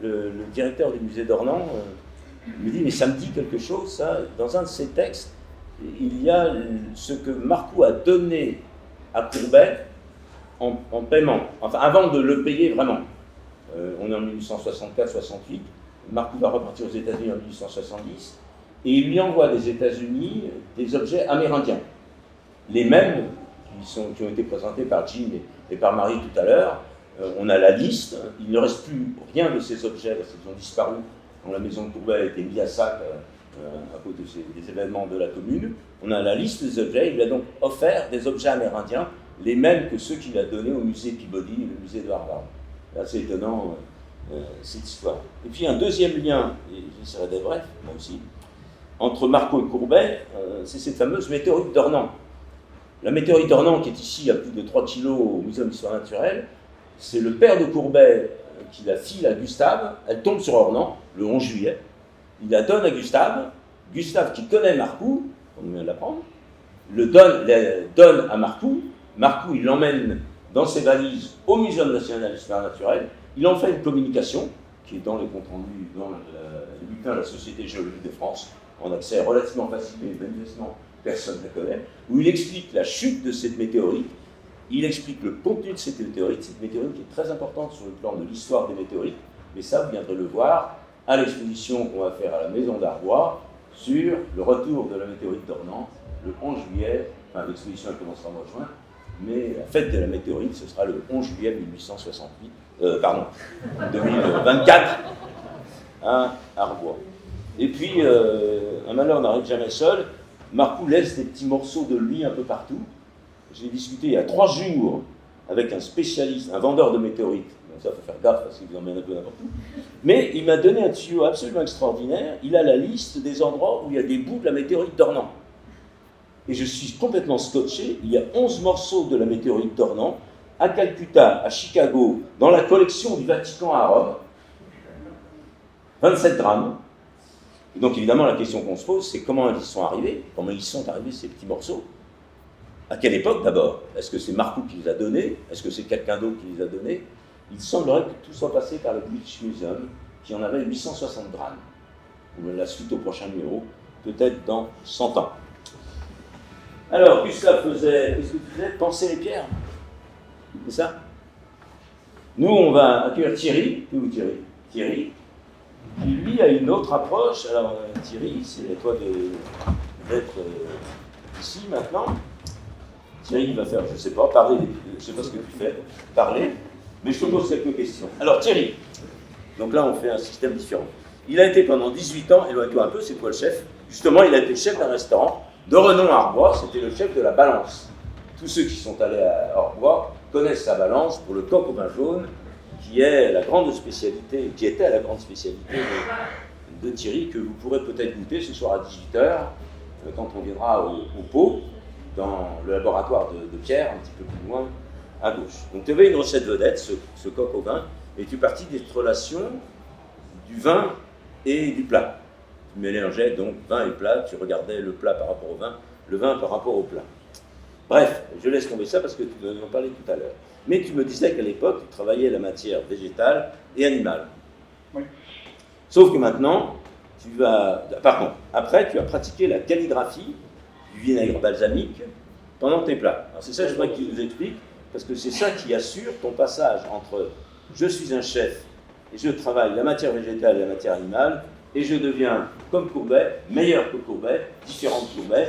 le directeur du musée d'Ornans me dit, mais ça me dit quelque chose, ça. Dans un de ses textes, il y a ce que Marcoux a donné à Courbet en paiement, enfin avant de le payer vraiment. On est en 1864-68, Marcoux va repartir aux États-Unis en 1870, et il lui envoie des États-Unis des objets amérindiens. Les mêmes qui ont été présentés par Jim et par Marie tout à l'heure. On a la liste, il ne reste plus rien de ces objets parce qu'ils ont disparu quand la maison de Courbet a été mise à sac à cause des événements de la commune. On a la liste des objets, il lui a donc offert des objets amérindiens, les mêmes que ceux qu'il a donnés au musée Peabody et le musée de Harvard. C'est assez étonnant cette histoire. Et puis un deuxième lien, et j'essaierai d'être bref, moi aussi, entre Marcoux et Courbet, c'est cette fameuse météorite d'Ornans. La météorite d'Ornans, qui est ici à plus de 3 kg au Muséum d'histoire naturelle, c'est le père de Courbet qui la file à Gustave, elle tombe sur Ornans le 11 juillet, il la donne à Gustave, Gustave qui connaît Marcoux, on vient de l'apprendre, le donne à Marcoux, Marcoux il l'emmène dans ses valises au Muséum national d'histoire naturelle, il en fait une communication, qui est dans les comptes rendus, dans le bulletin de la Société géologique de France, en accès relativement facile, mais manifestement personne ne la connaît, où il explique la chute de cette météorite, il explique le contenu de cette météorite qui est très importante sur le plan de l'histoire des météorites, mais ça, vous viendrez le voir à l'exposition qu'on va faire à la Maison d'Arbois sur le retour de la météorite d'Ornans le 11 juillet, enfin l'exposition elle commencera au mois de juin, mais la fête de la météorite, ce sera le 11 juillet 2024, à Arbois. Et puis, un malheur n'arrive jamais seul, Marcoux laisse des petits morceaux de lui un peu partout. J'ai discuté il y a 3 jours avec un spécialiste, un vendeur de météorites. Donc ça, il faut faire gaffe parce qu'il vous emmène un peu n'importe où. Mais il m'a donné un tuyau absolument extraordinaire. Il a la liste des endroits où il y a des bouts de la météorite d'Ornans. Et je suis complètement scotché. Il y a 11 morceaux de la météorite d'Ornans à Calcutta, à Chicago, dans la collection du Vatican à Rome. 27 grammes. Et donc évidemment, la question qu'on se pose, c'est comment ils sont arrivés ces petits morceaux. À quelle époque d'abord? Est-ce que c'est Marcoux qui les a donnés? Est-ce que c'est quelqu'un d'autre qui les a donnés? Il semblerait que tout soit passé par le British Museum, qui en avait 860 grammes. La suite au prochain numéro, peut-être dans 100 ans. Alors, Gustave faisait, qu'est-ce que tu faisais? Penser les pierres. C'est ça? Nous, on va accueillir Thierry. Où Thierry? Thierry, qui lui a une autre approche. Alors, Thierry, c'est à toi d'être ici maintenant. Thierry va faire, je ne sais pas, parler, je ne sais pas ce que tu fais, parler, mais je te pose quelques questions. Alors Thierry, donc là on fait un système différent. Il a été pendant 18 ans, éloigne-toi un peu, c'est toi le chef. Justement, il a été chef d'un restaurant de renom à Arbois, c'était le chef de la Balance. Tous ceux qui sont allés à Arbois connaissent la Balance pour le coq au vin jaune, qui est la grande spécialité, qui était la grande spécialité de Thierry, que vous pourrez peut-être goûter ce soir à 18h, quand on viendra au pot, dans le laboratoire de Pierre, un petit peu plus loin, à gauche. Donc tu avais une recette vedette, ce coq au vin, et tu partis de cette relation du vin et du plat. Tu mélangeais donc vin et plat, tu regardais le plat par rapport au vin, le vin par rapport au plat. Bref, je laisse tomber ça parce que tu en parlais tout à l'heure. Mais tu me disais qu'à l'époque, tu travaillais la matière végétale et animale. Oui. Sauf que maintenant, après, tu as pratiqué la calligraphie du vinaigre balsamique pendant tes plats. Alors c'est ça que je voudrais que tu nous expliques, parce que c'est ça qui assure ton passage entre je suis un chef et je travaille la matière végétale et la matière animale, et je deviens comme Courbet, meilleur que Courbet, différent de Courbet.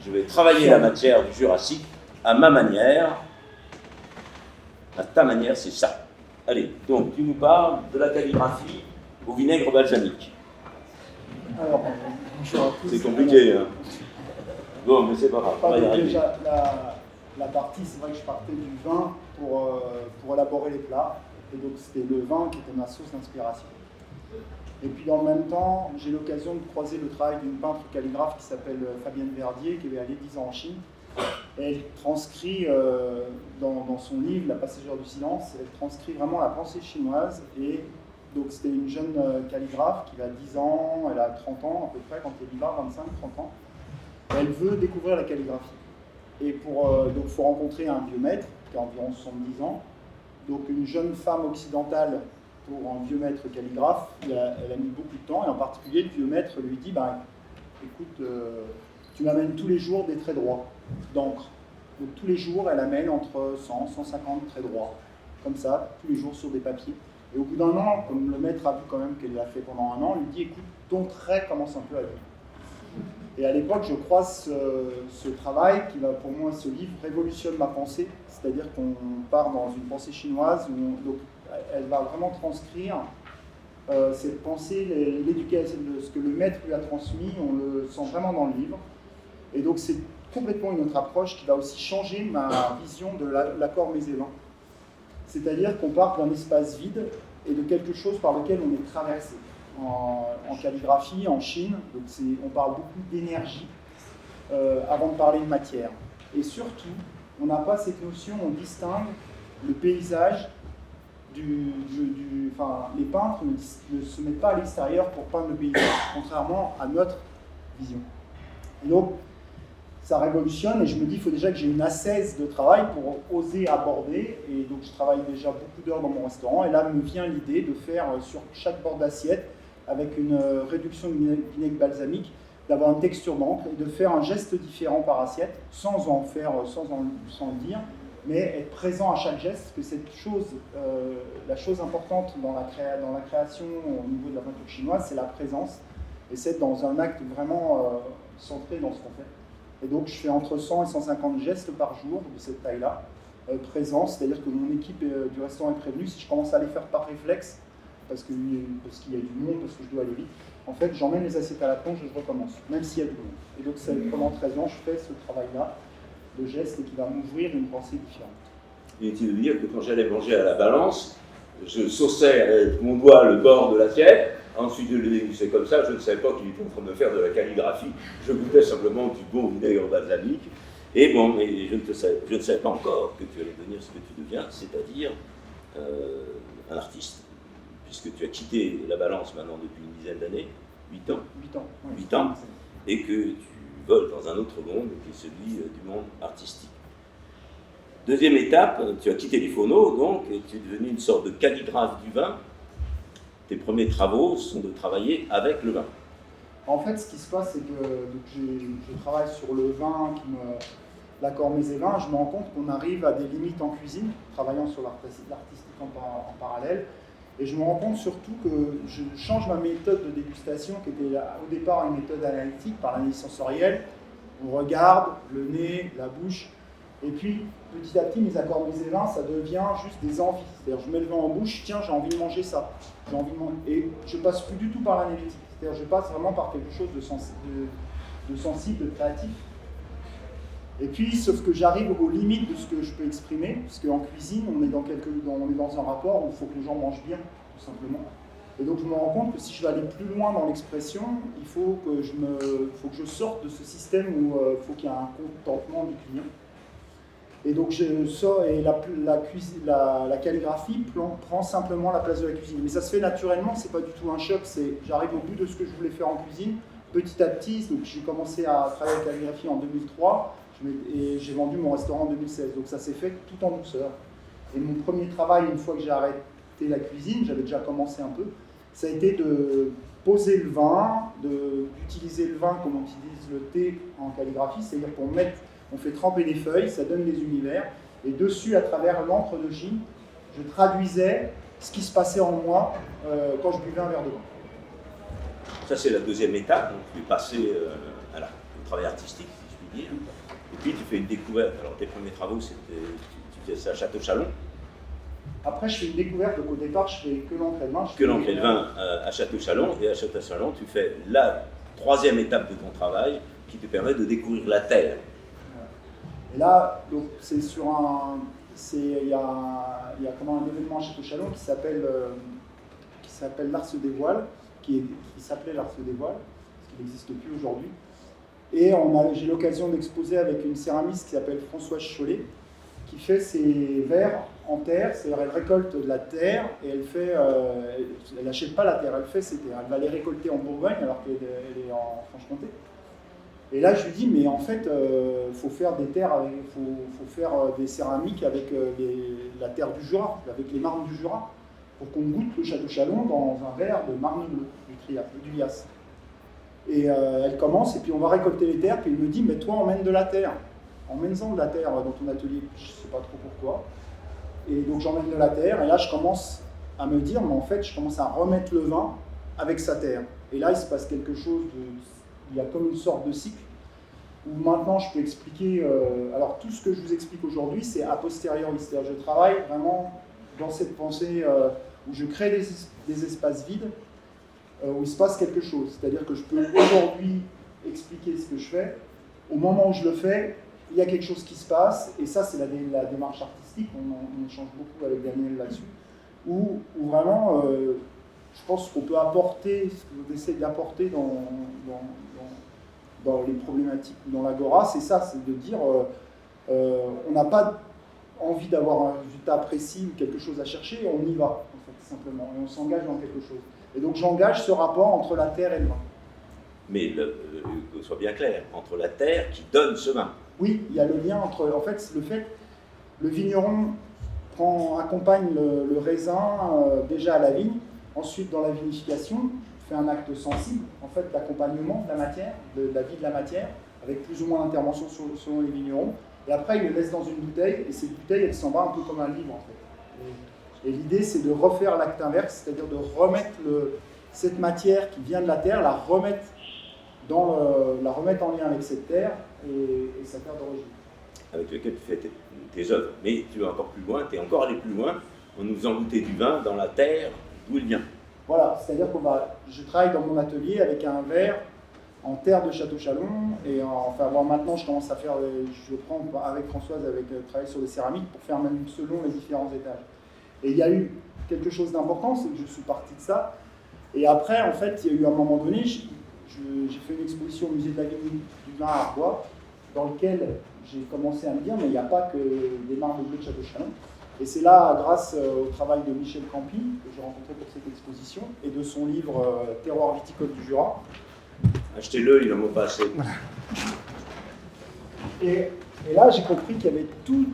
Je vais travailler la matière du Jurassique à ma manière, à ta manière, c'est ça. Allez, donc tu nous parles de la calligraphie au vinaigre balsamique. Alors, bonjour à tous. C'est compliqué, hein. Bon, mais c'est pas grave. Déjà, la partie, c'est vrai que je partais du vin pour élaborer les plats. Et donc, c'était le vin qui était ma source d'inspiration. Et puis, en même temps, j'ai l'occasion de croiser le travail d'une peintre calligraphe qui s'appelle Fabienne Verdier, qui est allée 10 ans en Chine. Et elle transcrit, dans son livre, La passagère du silence, elle transcrit vraiment la pensée chinoise. Et donc, c'était une jeune calligraphe qui a 10 ans, elle a 30 ans à peu près, quand elle est là, 25-30 ans. Elle veut découvrir la calligraphie. Et donc, il faut rencontrer un vieux maître qui a environ 70 ans. Donc, une jeune femme occidentale pour un vieux maître calligraphe, elle a mis beaucoup de temps, et en particulier, le vieux maître lui dit, écoute, tu m'amènes tous les jours des traits droits d'encre. Donc tous les jours, elle amène entre 100 et 150 traits droits, comme ça, tous les jours sur des papiers. Et au bout d'un an, comme le maître a vu quand même qu'elle l'a fait pendant un an, il lui dit, écoute, ton trait commence un peu à venir. Et à l'époque, je crois ce travail, qui va pour moi, ce livre, révolutionne ma pensée, c'est-à-dire qu'on part dans une pensée chinoise, donc elle va vraiment transcrire cette pensée, l'éducation, ce que le maître lui a transmis, on le sent vraiment dans le livre. Et donc c'est complètement une autre approche qui va aussi changer ma vision de l'accord mésévin. C'est-à-dire qu'on part d'un espace vide et de quelque chose par lequel on est traversé. En calligraphie, en Chine, donc on parle beaucoup d'énergie avant de parler de matière. Et surtout, on n'a pas cette notion, on distingue le paysage les peintres ne se mettent pas à l'extérieur pour peindre le paysage, contrairement à notre vision. Et donc, ça révolutionne, et je me dis, il faut déjà que j'ai une assise de travail pour oser aborder, et donc je travaille déjà beaucoup d'heures dans mon restaurant, et là me vient l'idée de faire sur chaque bord d'assiette, avec une réduction de vinaigre balsamique, d'avoir une texture d'encre, et de faire un geste différent par assiette, sans le dire, mais être présent à chaque geste, que cette chose, la chose importante dans la création au niveau de la peinture chinoise, c'est la présence, et c'est dans un acte vraiment centré dans ce qu'on fait. Et donc je fais entre 100 et 150 gestes par jour de cette taille-là, présence, c'est-à-dire que mon équipe du restaurant est prévenue. Si je commence à les faire par réflexe, parce qu'il y a du monde, parce que je dois aller vite, en fait j'emmène les assiettes à la plonge et je recommence, même s'il y a du monde. Et donc pendant 13 ans, je fais ce travail-là de gestes et qui va m'ouvrir une pensée différente. Inutile de dire que quand j'allais manger à la balance, je sauçais avec mon doigt le bord de l'assiette, ensuite je le dégustais comme ça, je ne savais pas qu'il était en train de faire de la calligraphie, je goûtais simplement du bon vinaigre balsamique, et bon, mais je ne savais pas encore que tu allais devenir ce que tu deviens, c'est-à-dire un artiste, puisque tu as quitté la balance maintenant depuis une dizaine d'années, 8 ans, ouais, 8 ans, et que tu voles dans un autre monde qui est celui du monde artistique. Deuxième étape, tu as quitté les phonos, donc, et tu es devenu une sorte de calligraphe du vin. Tes premiers travaux sont de travailler avec le vin. En fait, ce qui se passe, c'est que je travaille sur le vin, l'accord mésévin. Je me rends compte qu'on arrive à des limites en cuisine, travaillant sur l'artistique en parallèle. Et je me rends compte surtout que je change ma méthode de dégustation, qui était au départ une méthode analytique, par l'analyse sensorielle. On regarde le nez, la bouche, et puis petit à petit, mes accords mésévins, ça devient juste des envies. C'est-à-dire, je mets le vin en bouche, tiens, j'ai envie de manger ça. J'ai envie de manger. Et je passe plus du tout par l'analytique. C'est-à-dire, je passe vraiment par quelque chose de sensible, de créatif. Et puis, sauf que j'arrive aux limites de ce que je peux exprimer, parce qu'en cuisine, on est dans un rapport où il faut que les gens mangent bien, tout simplement. Et donc, je me rends compte que si je veux aller plus loin dans l'expression, il faut que je sorte de ce système où il faut qu'il y ait un contentement du client. Et donc, je sors et la calligraphie prend simplement la place de la cuisine. Mais ça se fait naturellement, c'est pas du tout un choc, j'arrive au bout de ce que je voulais faire en cuisine, petit à petit. Donc, j'ai commencé à travailler la calligraphie en 2003. Et j'ai vendu mon restaurant en 2016, donc ça s'est fait tout en douceur. Et mon premier travail, une fois que j'ai arrêté la cuisine, j'avais déjà commencé un peu, ça a été de poser le vin, d'utiliser le vin comme on utilise le thé en calligraphie, c'est-à-dire on fait tremper les feuilles, ça donne des univers, et dessus, à travers l'encre de Gine, je traduisais ce qui se passait en moi quand je buvais un verre de vin. Ça, c'est la deuxième étape, donc tu es passé au travail artistique, si je puis dire. Et puis tu fais une découverte. Alors tes premiers travaux, tu faisais ça à Château-Chalon. Après, je fais une découverte, donc au départ, je fais que l'encre et le vin. Que l'encre et le vin à Château-Chalon, et à Château-Chalon, tu fais la troisième étape de ton travail qui te permet de découvrir la terre. Et là, donc, c'est sur il y a comment un événement à Château-Chalon qui s'appelle l'Ars des Voiles, qui s'appelait l'Ars des Voiles, parce qu'il n'existe plus aujourd'hui. Et j'ai l'occasion d'exposer avec une céramiste qui s'appelle Françoise Chollet, qui fait ses verres en terre, c'est-à-dire elle récolte de la terre et elle n'achète pas la terre, elle fait ses terres. Elle va les récolter en Bourgogne alors qu'elle est en Franche-Comté. Et là je lui dis, mais en fait, faut faire des terres, faut faire des céramiques avec la terre du Jura, avec les marnes du Jura. pour qu'on goûte le Château Chalon dans un verre de marne bleue, du Lias. Et elle commence, et puis on va récolter les terres, puis il me dit, mais toi, emmène de la terre. Emmène-en de la terre dans ton atelier, je ne sais pas trop pourquoi. Et donc j'emmène de la terre, et là je commence à me dire, mais en fait, je commence à remettre le vin avec sa terre. Et là, il se passe quelque chose, il y a comme une sorte de cycle, où maintenant je peux expliquer, alors tout ce que je vous explique aujourd'hui, c'est a posteriori, c'est-à-dire je travaille vraiment dans cette pensée où je crée des espaces vides, où il se passe quelque chose. C'est-à-dire que je peux aujourd'hui expliquer ce que je fais, au moment où je le fais, il y a quelque chose qui se passe, et ça c'est la démarche artistique, on échange beaucoup avec Daniel là-dessus, où vraiment, je pense qu'on peut apporter, ce qu'on essaie d'apporter dans les problématiques, dans l'agora, c'est ça, c'est de dire, on n'a pas envie d'avoir un résultat précis ou quelque chose à chercher, on y va, en fait, simplement, et on s'engage dans quelque chose. Et donc j'engage ce rapport entre la terre et le vin. Mais que ce soit bien clair, entre la terre qui donne ce vin. Oui, il y a le lien entre, en fait, le vigneron accompagne le raisin déjà à la vigne, ensuite dans la vinification, fait un acte sensible, en fait, d'accompagnement de la matière, de la vie de la matière, avec plus ou moins d'intervention selon les vignerons, et après il le laisse dans une bouteille, et cette bouteille, elle s'en va un peu comme un livre, en fait. Et l'idée, c'est de refaire l'acte inverse, c'est-à-dire de remettre cette matière qui vient de la terre, la remettre en lien avec cette terre et sa terre d'origine. Avec lequel tu fais tes œuvres. Mais tu vas encore plus loin, tu es encore allé plus loin en nous faisant goûter du vin dans la terre d'où il vient. Voilà, c'est-à-dire que je travaille dans mon atelier avec un verre en terre de Château Chalon, et maintenant je commence à faire, je prends avec Françoise, travailler sur des céramiques pour faire même selon les différents étages. Et il y a eu quelque chose d'important, c'est que je suis parti de ça, et après en fait il y a eu un moment donné, j'ai fait une exposition au musée de la vigne du vin à Arbois, dans lequel j'ai commencé à me dire, mais il n'y a pas que des marnes bleues de Château Chalon. Et c'est là, grâce au travail de Michel Campi, que j'ai rencontré pour cette exposition, et de son livre Terroir viticole du Jura. Achetez-le, il en vaut pas assez. Et là, j'ai compris qu'il y avait tout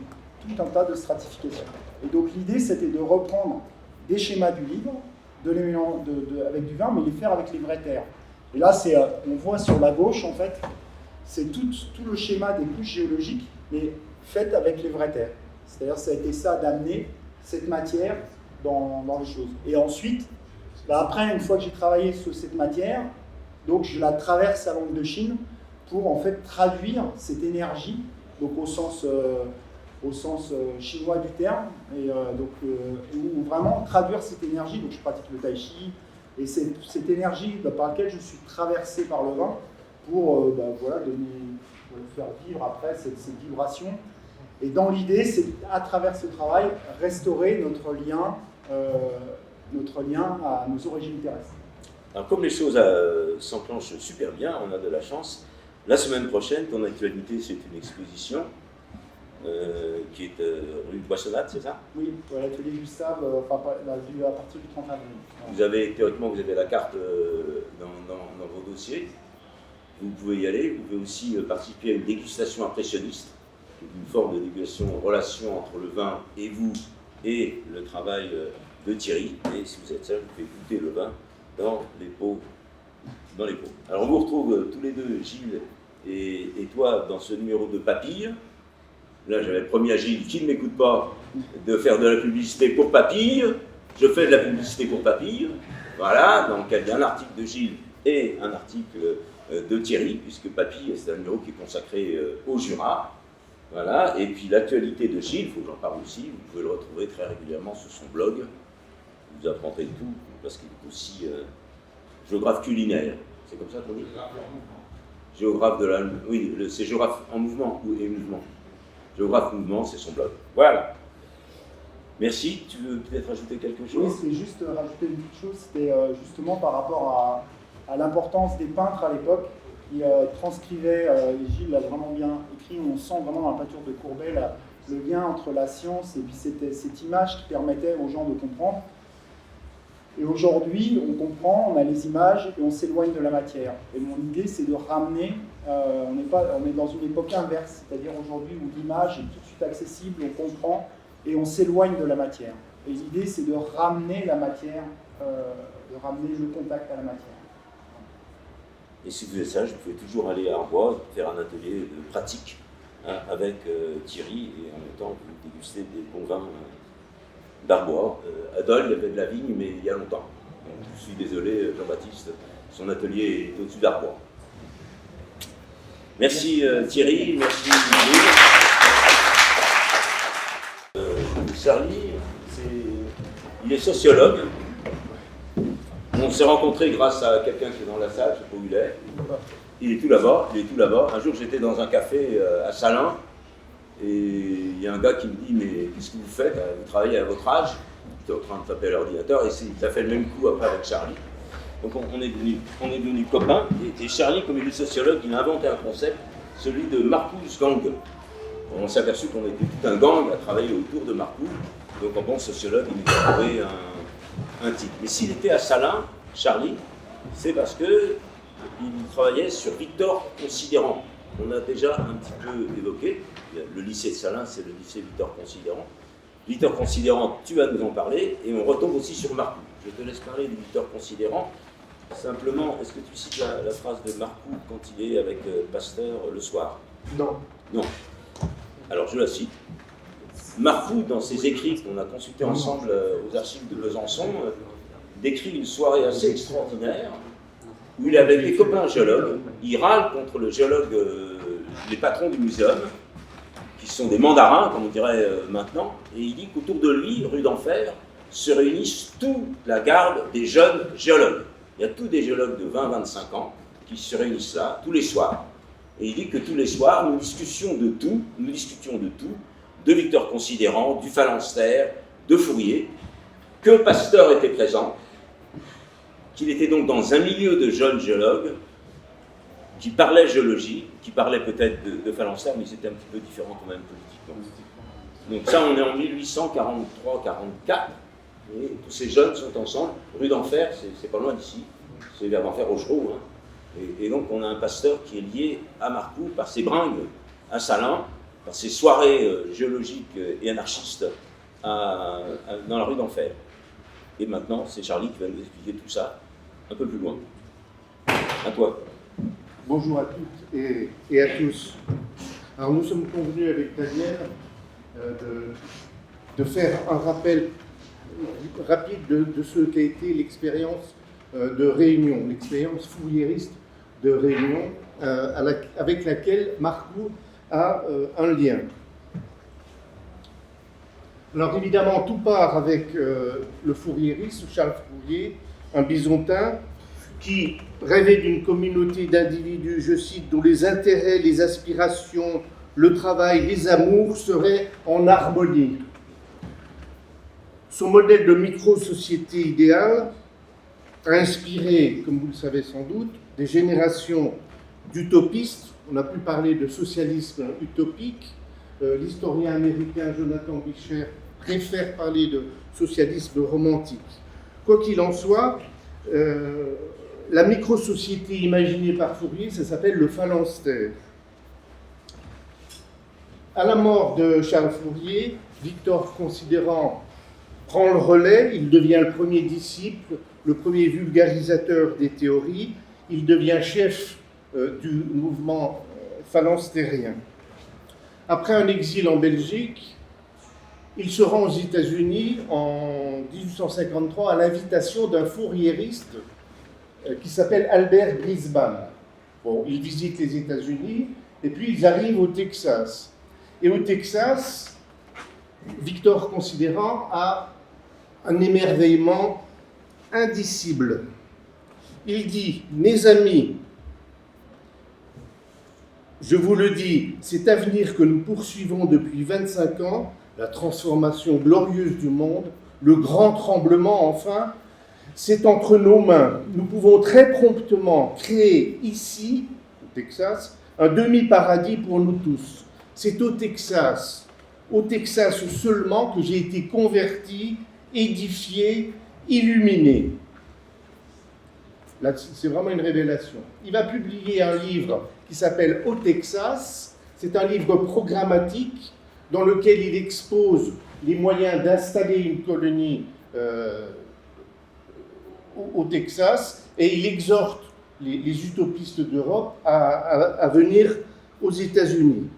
un tas de stratifications. Et donc l'idée, c'était de reprendre des schémas du livre, de les mélanger avec du vin, mais les faire avec les vraies terres. Et là, on voit sur la gauche, en fait, c'est tout le schéma des couches géologiques, mais fait avec les vraies terres. C'est-à-dire, ça a été ça d'amener cette matière dans les choses. Et ensuite, après, une fois que j'ai travaillé sur cette matière, donc je la traverse à l'angle de Chine pour en fait traduire cette énergie, donc au sens chinois du terme, et ou vraiment traduire cette énergie. Donc je pratique le tai chi, et cette énergie par laquelle je suis traversé par le vin pour faire vivre après cette vibration. Et dans l'idée, c'est à travers ce travail, restaurer notre lien à nos origines terrestres. Alors comme les choses s'enclenchent super bien, on a de la chance. La semaine prochaine, ton actualité, c'est une exposition qui est rue Boissonnade, c'est ça? Oui, l'atelier Gustave, à partir du 30 avril. Théoriquement, vous avez la carte dans vos dossiers. Vous pouvez y aller. Vous pouvez aussi participer à une dégustation impressionniste, une forme de dégustation, relation entre le vin et vous et le travail de Thierry. Et si vous êtes seul, vous pouvez goûter le vin dans les pots. Alors on vous retrouve tous les deux, Gilles et toi, dans ce numéro de Papille. Là, j'avais promis à Gilles, qui ne m'écoute pas, de faire de la publicité pour Papille. Je fais de la publicité pour Papille. Voilà, donc il y a un article de Gilles et un article de Thierry, puisque Papille, c'est un numéro qui est consacré au Jura. Voilà, et puis l'actualité de Gilles, il faut que j'en parle aussi, vous pouvez le retrouver très régulièrement sur son blog. Vous apprendrez tout, parce qu'il est aussi géographe culinaire. C'est comme ça qu'on dit? Géographe de la... Oui, c'est géographe en mouvement et mouvement. Géographe mouvement, c'est son blog. Voilà. Merci. Tu veux peut-être rajouter quelque chose? Oui, c'est juste rajouter une petite chose. C'était justement par rapport à l'importance des peintres à l'époque qui transcrivaient, et Gilles l'a vraiment bien écrit, on sent vraiment dans la peinture de Courbet le lien entre la science et puis cette image qui permettait aux gens de comprendre. Et aujourd'hui, on comprend, on a les images et on s'éloigne de la matière. Et mon idée, c'est de ramener, on est dans une époque inverse, c'est-à-dire aujourd'hui où l'image est tout de suite accessible, on comprend, et on s'éloigne de la matière. Et l'idée, c'est de ramener la matière, de ramener le contact à la matière. Et si vous faites ça, vous pouvez toujours aller à Arbois, faire un atelier de pratique avec Thierry, et en même temps, vous dégustez des bons vins d'Arbois. À Dole, il y avait de la vigne, mais il y a longtemps. Donc, je suis désolé, Jean-Baptiste, son atelier est au-dessus d'Arbois. Merci Thierry, merci Charlie, il est sociologue. On s'est rencontrés grâce à quelqu'un qui est dans la salle, je ne sais pas où il est. Il est tout là-bas. Un jour, j'étais dans un café à Salins, et il y a un gars qui me dit « Mais qu'est-ce que vous faites? Vous travaillez à votre âge ?» J'étais en train de taper à l'ordinateur, et ça fait le même coup après avec Charlie. Donc on est devenus copains, et Charlie, comme il est sociologue, il a inventé un concept, celui de Marcou's Gang. On s'est aperçu qu'on était tout un gang à travailler autour de Marcou, donc en bon sociologue, il nous a trouvé un titre. Mais s'il était à Salins, Charlie, c'est parce qu'il travaillait sur Victor Considérant. On a déjà un petit peu évoqué, le lycée de Salins, c'est le lycée Victor Considérant. Victor Considérant, tu vas nous en parler, et on retombe aussi sur Marcou. Je te laisse parler de Victor Considérant. Simplement, est-ce que tu cites la phrase de Marcou quand il est avec Pasteur le soir? Non. Non. Alors je la cite. Marcou, dans ses écrits qu'on a consultés ensemble aux archives de Besançon, décrit une soirée assez extraordinaire où il est avec des copains géologues. Il râle contre le géologue, les patrons du muséum, qui sont des mandarins, comme on dirait maintenant, et il dit qu'autour de lui, rue d'Enfer, se réunissent toute la garde des jeunes géologues. Il y a tous des géologues de 20-25 ans qui se réunissent là, tous les soirs. Et il dit que tous les soirs, nous discutions de tout, de Victor Considérant, du phalanstère, de Fourier, que Pasteur était présent, qu'il était donc dans un milieu de jeunes géologues qui parlaient géologie, qui parlaient peut-être de phalanstère, mais c'était un petit peu différent quand même politiquement. Donc ça, on est en 1843-44, et tous ces jeunes sont ensemble. Rue d'Enfer, c'est pas loin d'ici, c'est vers d'Enfer Augereau, hein. Et donc on a un Pasteur qui est lié à Marcou par ses bringues à Salins, par ses soirées géologiques et anarchistes dans la rue d'Enfer. Et maintenant, c'est Charlie qui va nous expliquer tout ça un peu plus loin. À toi. Bonjour à toutes et à tous. Alors nous sommes convenus avec Daniel de faire un rappel rapide de ce qu'a été l'expérience de Réunion, l'expérience fourriériste de Réunion, avec laquelle Marcou a un lien. Alors évidemment, tout part avec le fourriériste, Charles Fourier, un bisontin, qui rêvait d'une communauté d'individus, je cite, dont les intérêts, les aspirations, le travail, les amours seraient en harmonie. Son modèle de micro-société idéale a inspiré, comme vous le savez sans doute, des générations d'utopistes. On a pu parler de socialisme utopique. L'historien américain Jonathan Bicher préfère parler de socialisme romantique. Quoi qu'il en soit, la micro-société imaginée par Fourier, ça s'appelle le phalanstère. À la mort de Charles Fourier, Victor Considérant prend le relais, il devient le premier disciple, le premier vulgarisateur des théories, il devient chef du mouvement phalanstérien. Après un exil en Belgique, il se rend aux États-Unis en 1853 à l'invitation d'un fourriériste qui s'appelle Albert Brisbane. Bon, ils visitent les États-Unis et puis ils arrivent au Texas. Et au Texas, Victor Considérant a un émerveillement indicible. Il dit « Mes amis, je vous le dis, cet avenir que nous poursuivons depuis 25 ans, la transformation glorieuse du monde, le grand tremblement enfin, c'est entre nos mains. Nous pouvons très promptement créer ici, au Texas, un demi-paradis pour nous tous. C'est au Texas seulement que j'ai été converti, édifié, illuminé. » Là, c'est vraiment une révélation. Il va publier un livre qui s'appelle « Au Texas ». C'est un livre programmatique dans lequel il expose les moyens d'installer une colonie au Texas, et il exhorte les utopistes d'Europe à venir aux États-Unis.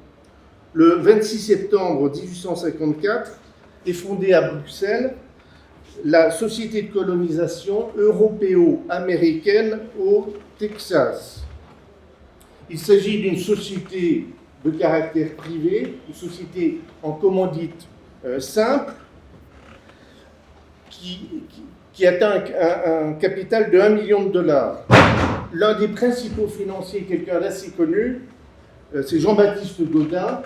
Le 26 septembre 1854 est fondée à Bruxelles la Société de colonisation européo-américaine au Texas. Il s'agit d'une société de caractère privé, une société en commandite simple, qui atteint un capital de $1 million. L'un des principaux financiers, quelqu'un d'assez connu, c'est Jean-Baptiste Gaudin,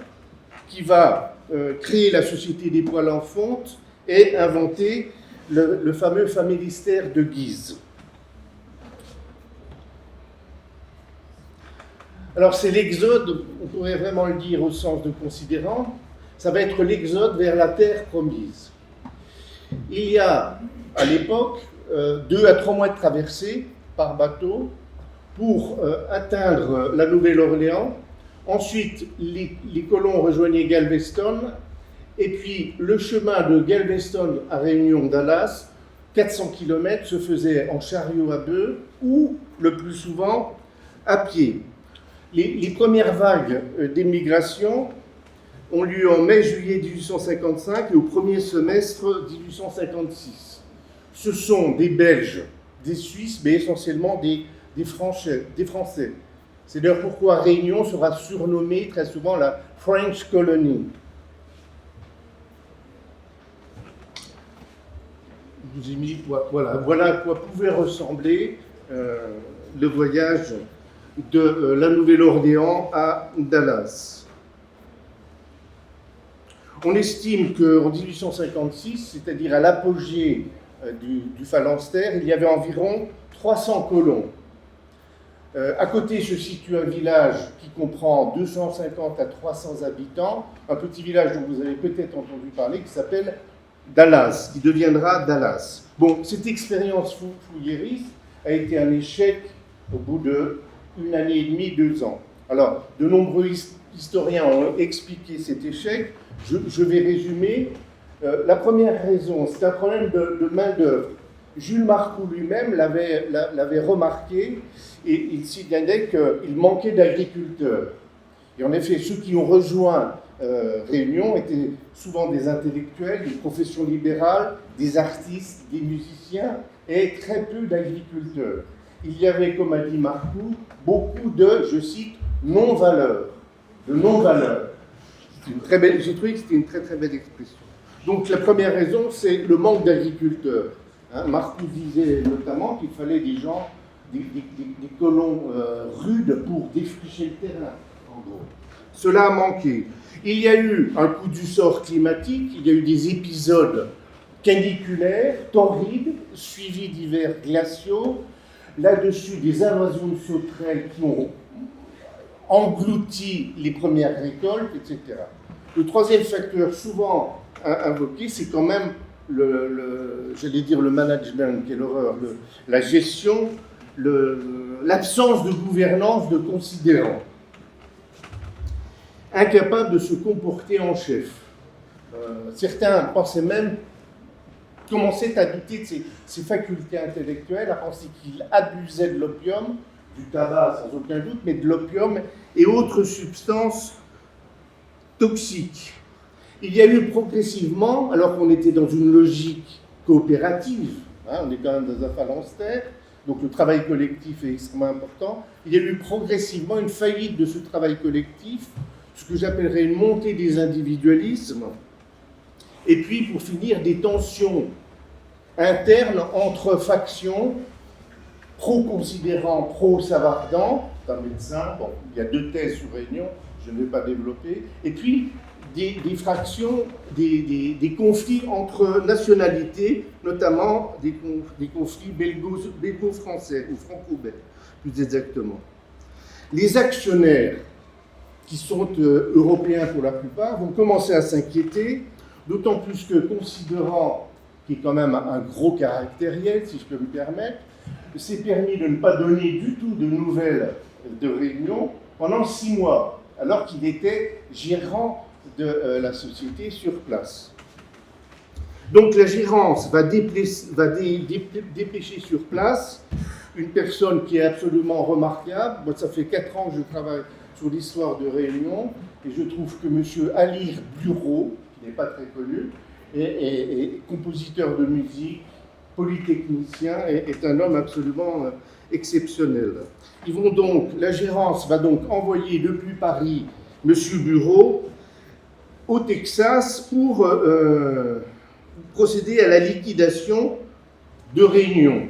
qui va créer la Société des poils en fonte et inventer le fameux familistère de Guise. Alors c'est l'exode, on pourrait vraiment le dire au sens de considérant, ça va être l'exode vers la terre promise. Il y a à l'époque 2 à 3 mois de traversée par bateau pour atteindre la Nouvelle-Orléans. Ensuite, les colons rejoignaient Galveston, et puis le chemin de Galveston à Réunion-Dallas, 400 km, se faisait en chariot à bœufs ou, le plus souvent, à pied. Les premières vagues d'émigration ont lieu en mai-juillet 1855 et au premier semestre 1856. Ce sont des Belges, des Suisses, mais essentiellement des Français. C'est d'ailleurs pourquoi Réunion sera surnommée très souvent la French Colony. Je vous ai mis, voilà à quoi pouvait ressembler le voyage de la Nouvelle-Orléans à Dallas. On estime qu'en 1856, c'est-à-dire à l'apogée du phalanstère, il y avait environ 300 colons. À côté se situe un village qui comprend 250 à 300 habitants, un petit village dont vous avez peut-être entendu parler, qui s'appelle Dallas, qui deviendra Dallas. Bon, cette expérience fouillériste a été un échec au bout d'1 année et demie, 2 ans. Alors, de nombreux historiens ont expliqué cet échec. Je vais résumer. La première raison, c'est un problème de main-d'œuvre. Jules Marcoux lui-même l'avait remarqué et il signalait qu'il manquait d'agriculteurs. Et en effet, ceux qui ont rejoint Réunion étaient souvent des intellectuels, des professions libérales, des artistes, des musiciens et très peu d'agriculteurs. Il y avait, comme a dit Marcoux, beaucoup de, je cite, non-valeurs. De non-valeurs. J'ai trouvé que c'était une très très belle expression. Donc la première raison, c'est le manque d'agriculteurs. Marcoux disait notamment qu'il fallait des gens, des colons rudes pour défricher le terrain, en gros. Cela a manqué. Il y a eu un coup du sort climatique, il y a eu des épisodes caniculaires, torrides, suivis d'hivers glaciaux, là-dessus des invasions de sauterelles qui ont englouti les premières récoltes, etc. Le troisième facteur souvent invoqué, c'est quand même j'allais dire le management, quelle horreur, la gestion, l'absence de gouvernance de considérants, incapable de se comporter en chef. Certains pensaient même, commençaient à douter de ses facultés intellectuelles, à penser qu'il abusait de l'opium, du tabac sans aucun doute, mais de l'opium et autres substances toxiques. Il y a eu progressivement, alors qu'on était dans une logique coopérative, on est quand même dans un phalanstère, donc le travail collectif est extrêmement important, il y a eu progressivement une faillite de ce travail collectif, ce que j'appellerais une montée des individualismes, et puis pour finir des tensions internes entre factions, pro-considérants, pro-savardans, c'est un médecin, bon, il y a 2 thèses sur Réunion, je ne vais pas développer, et puis des fractions, des conflits entre nationalités, notamment des conflits belgo-français, ou franco-belges, plus exactement. Les actionnaires, qui sont européens pour la plupart, vont commencer à s'inquiéter, d'autant plus que considérant, qui est quand même un gros caractériel, si je peux me permettre, s'est permis de ne pas donner du tout de nouvelles de Réunion pendant 6 mois, alors qu'il était gérant de la société sur place. Donc la gérance va dépêcher sur place une personne qui est absolument remarquable. Moi, ça fait 4 ans que je travaille sur l'histoire de Réunion, et je trouve que M. Alir Bureau, qui n'est pas très connu, est compositeur de musique, polytechnicien, est un homme absolument exceptionnel. La gérance va donc envoyer depuis Paris M. Bureau au Texas pour procéder à la liquidation de Réunion.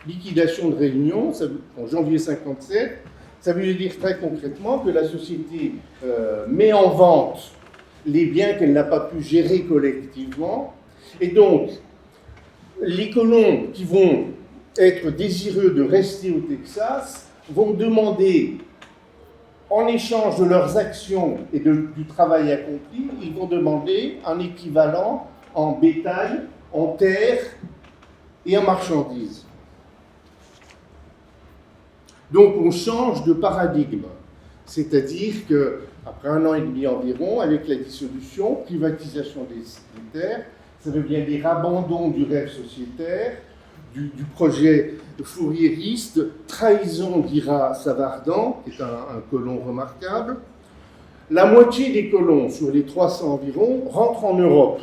Liquidation de Réunion, en janvier 1957, ça veut dire très concrètement que la société met en vente les biens qu'elle n'a pas pu gérer collectivement, et donc les colons qui vont être désireux de rester au Texas vont demander, en échange de leurs actions et du travail accompli, ils vont demander un équivalent en bétail, en terre et en marchandises. Donc on change de paradigme, c'est-à-dire qu'après 1 an et demi environ, avec la dissolution, privatisation des terres, ça veut bien dire abandon du rêve sociétaire, du projet fourriériste, trahison, dira Savardan, qui est un colon remarquable. La moitié des colons, sur les 300 environ, rentrent en Europe.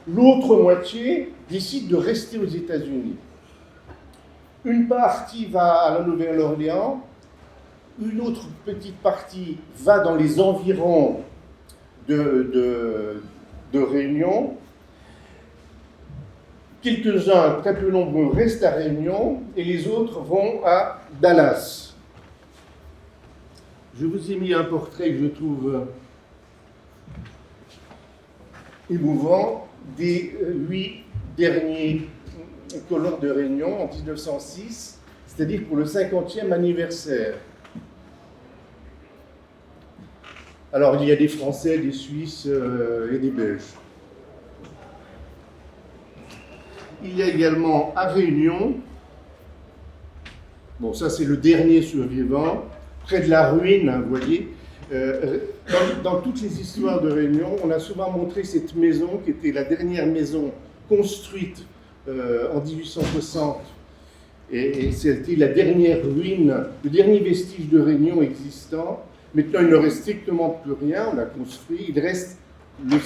L'autre moitié décide de rester aux États-Unis. Une partie va à la Nouvelle-Orléans, une autre petite partie va dans les environs de Réunion. Quelques-uns, très peu nombreux, restent à Réunion et les autres vont à Dallas. Je vous ai mis un portrait que je trouve émouvant des 8 derniers colons de Réunion en 1906, c'est-à-dire pour le 50e anniversaire. Alors il y a des Français, des Suisses et des Belges. Il y a également à Réunion, bon ça c'est le dernier survivant, près de la ruine, hein, vous voyez, dans toutes les histoires de Réunion, on a souvent montré cette maison qui était la dernière maison construite en 1860, et c'était la dernière ruine, le dernier vestige de Réunion existant. Maintenant il ne reste strictement plus rien, on l'a construit, il reste le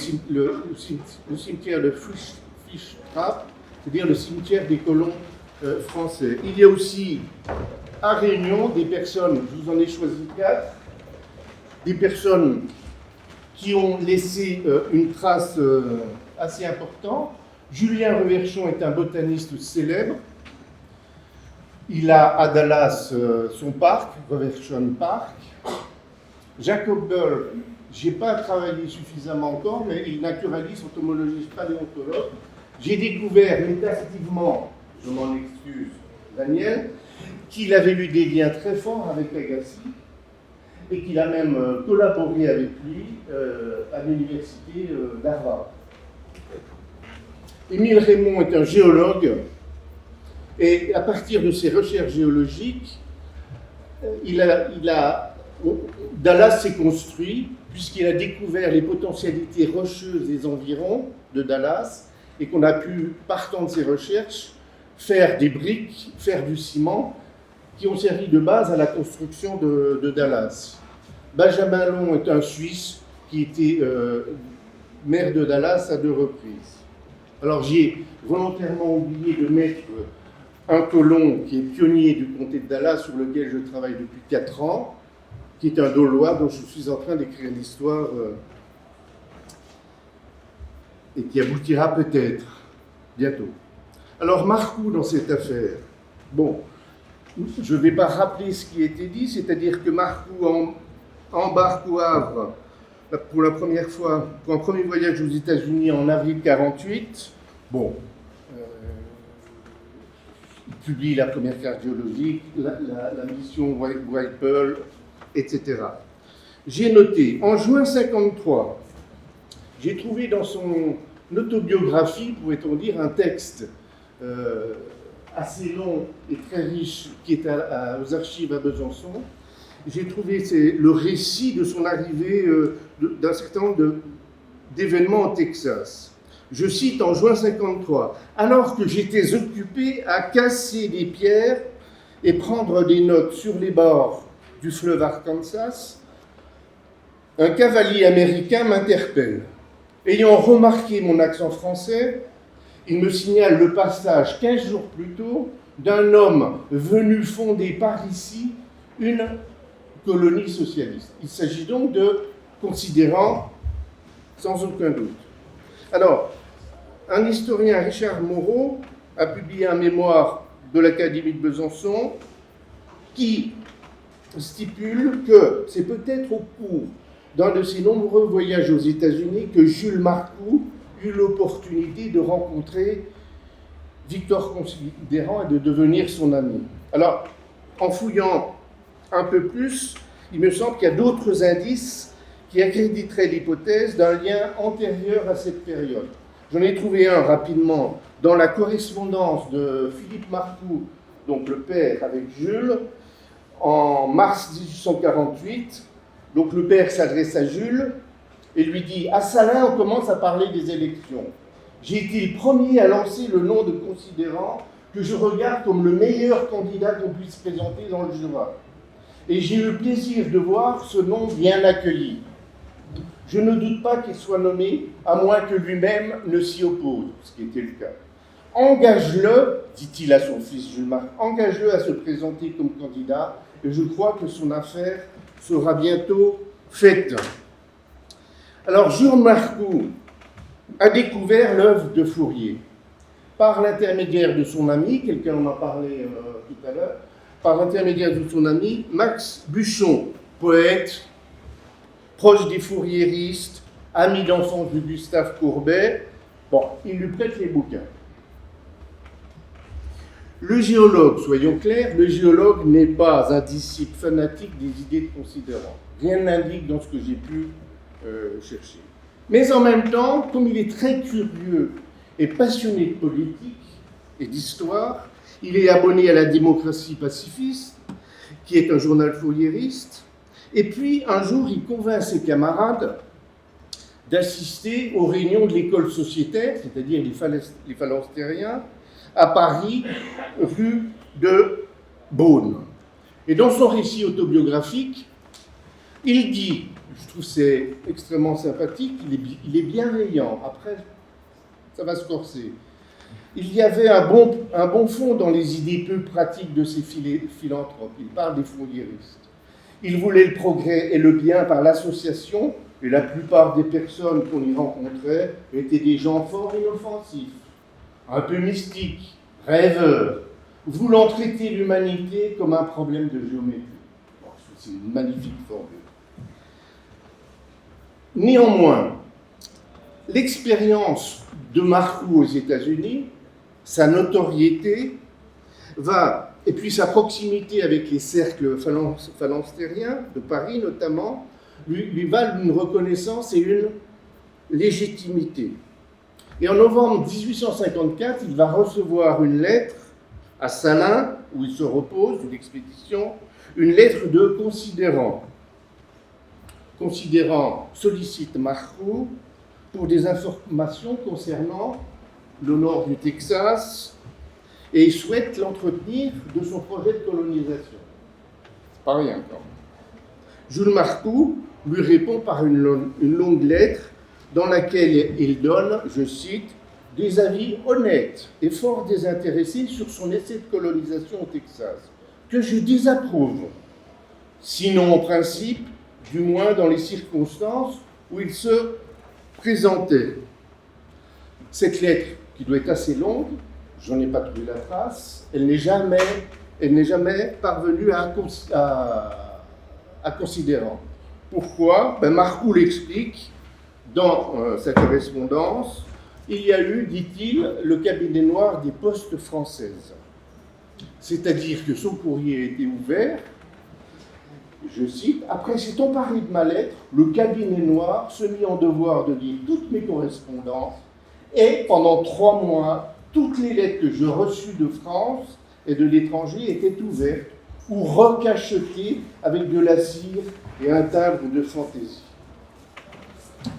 cimetière de Fischtrap, c'est-à-dire le cimetière des colons français. Il y a aussi à Réunion des personnes, je vous en ai choisi 4, des personnes qui ont laissé une trace assez importante. Julien Reverchon est un botaniste célèbre. Il a à Dallas son parc, Reverchon Park. Jacob Burr, je n'ai pas travaillé suffisamment encore, mais il naturalise, entomologiste, paléontologue. J'ai découvert métativement, je m'en excuse, Daniel, qu'il avait eu des liens très forts avec Agassiz et qu'il a même collaboré avec lui à l'université d'Harvard. Émile Raymond est un géologue et à partir de ses recherches géologiques, Dallas s'est construit puisqu'il a découvert les potentialités rocheuses des environs de Dallas et qu'on a pu, partant de ses recherches, faire des briques, faire du ciment, qui ont servi de base à la construction de Dallas. Benjamin Long est un Suisse qui était maire de Dallas à 2 reprises. Alors j'ai volontairement oublié de mettre un colon qui est pionnier du comté de Dallas, sur lequel je travaille depuis 4 ans, qui est un Daulois dont je suis en train d'écrire l'histoire et qui aboutira peut-être bientôt. Alors Marcoux dans cette affaire, bon, je ne vais pas rappeler ce qui a été dit, c'est-à-dire que Marcoux embarque au Havre pour la première fois, pour un premier voyage aux États-Unis en avril 1948. Bon, il publie la première carte géologique, la mission White Pearl, etc. J'ai noté, en juin 1953, j'ai trouvé dans son autobiographie, pourrait-on dire, un texte assez long et très riche qui est aux archives à Besançon. J'ai trouvé le récit de son arrivée d'un certain nombre d'événements au Texas. je cite en juin 1953, « Alors que j'étais occupé à casser des pierres et prendre des notes sur les bords du fleuve Arkansas, un cavalier américain m'interpelle. Ayant remarqué mon accent français, il me signale le passage 15 jours plus tôt d'un homme venu fonder par ici une colonie socialiste. Il s'agit donc de considérants sans aucun doute. Alors, un historien, Richard Moreau, a publié un mémoire de l'Académie de Besançon qui stipule que c'est peut-être au cours d'un de ses nombreux voyages aux États-Unis que Jules Marcoux eut l'opportunité de rencontrer Victor Considérant et de devenir son ami. Alors, en fouillant un peu plus, il me semble qu'il y a d'autres indices qui accréditeraient l'hypothèse d'un lien antérieur à cette période. J'en ai trouvé un rapidement dans la correspondance de Philippe Marcoux, donc le père avec Jules, en mars 1848. Donc le père s'adresse à Jules et lui dit « À Salins, on commence à parler des élections. J'ai été le premier à lancer le nom de Considérant que je regarde comme le meilleur candidat qu'on puisse présenter dans le Jura. Et j'ai eu le plaisir de voir ce nom bien accueilli. Je ne doute pas qu'il soit nommé, à moins que lui-même ne s'y oppose, ce qui était le cas. Engage-le, dit-il à son fils Jules Marc, engage-le à se présenter comme candidat, et je crois que son affaire sera bientôt faite. » Alors, Jules Marcoux a découvert l'œuvre de Fourier par l'intermédiaire de son ami, quelqu'un en a parlé tout à l'heure, par l'intermédiaire de son ami Max Buchon, poète, proche des fourriéristes, ami d'enfance de Gustave Courbet. Bon, il lui prête les bouquins. Le géologue, soyons clairs, le géologue n'est pas un disciple fanatique des idées de Considérant. Rien n'indique dans ce que j'ai pu chercher. Mais en même temps, comme il est très curieux et passionné de politique et d'histoire, il est abonné à la Démocratie pacifiste, qui est un journal fourriériste, et puis un jour, il convainc ses camarades d'assister aux réunions de l'école sociétaire, c'est-à-dire les phalanstériens, à Paris, rue de Beaune. Et dans son récit autobiographique, il dit, je trouve c'est extrêmement sympathique, il est bienveillant, après ça va se corser. Il y avait un bon fond dans les idées peu pratiques de ces philanthropes. Il parle des fourriéristes. Ils voulaient le progrès et le bien par l'association, et la plupart des personnes qu'on y rencontrait étaient des gens fort inoffensifs, un peu mystiques, rêveurs, voulant traiter l'humanité comme un problème de géométrie. Bon, c'est une magnifique formule. Néanmoins, l'expérience de Marcoux aux États-Unis, sa notoriété, et puis sa proximité avec les cercles phalanstériens de Paris notamment, lui valent une reconnaissance et une légitimité. Et en novembre 1854, il va recevoir une lettre à Salins, où il se repose d'une expédition, une lettre de Considérant. Considérant sollicite Marcoux pour des informations concernant le nord du Texas et il souhaite l'entretenir de son projet de colonisation. C'est pas rien quand même. Jules Marcoux lui répond par une longue lettre dans laquelle il donne, je cite, des avis honnêtes et fort désintéressés sur son essai de colonisation au Texas, que je désapprouve, sinon en principe, du moins dans les circonstances où il se présentait. Cette lettre, qui doit être assez longue, j'en ai pas trouvé la trace, elle n'est jamais parvenue à Considérant. Pourquoi ? Marcoux l'explique dans sa correspondance. Il y a eu, dit-il, le cabinet noir des postes françaises. C'est-à-dire que son courrier a été ouvert, je cite, « Après s'est emparé de ma lettre, le cabinet noir se mit en devoir de lire toutes mes correspondances et pendant 3 mois, toutes les lettres que je reçus de France et de l'étranger étaient ouvertes ou recachetées avec de la cire et un timbre de fantaisie. »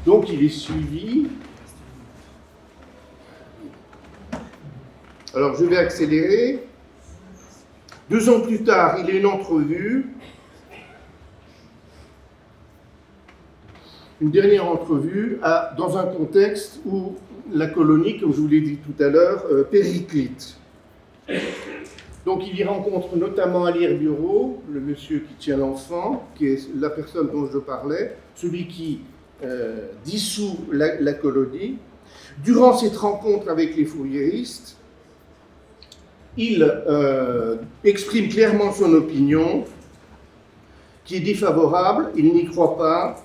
Donc il est suivi Alors, je vais accélérer. 2 ans plus tard, il y a une entrevue. Une dernière entrevue dans un contexte où la colonie, comme je vous l'ai dit tout à l'heure, périclite. Donc il y rencontre notamment Ali Bureau, le monsieur qui tient l'enfant, qui est la personne dont je parlais, celui qui dissout la colonie. Durant cette rencontre avec les fourriéristes, il exprime clairement son opinion, qui est défavorable, il n'y croit pas.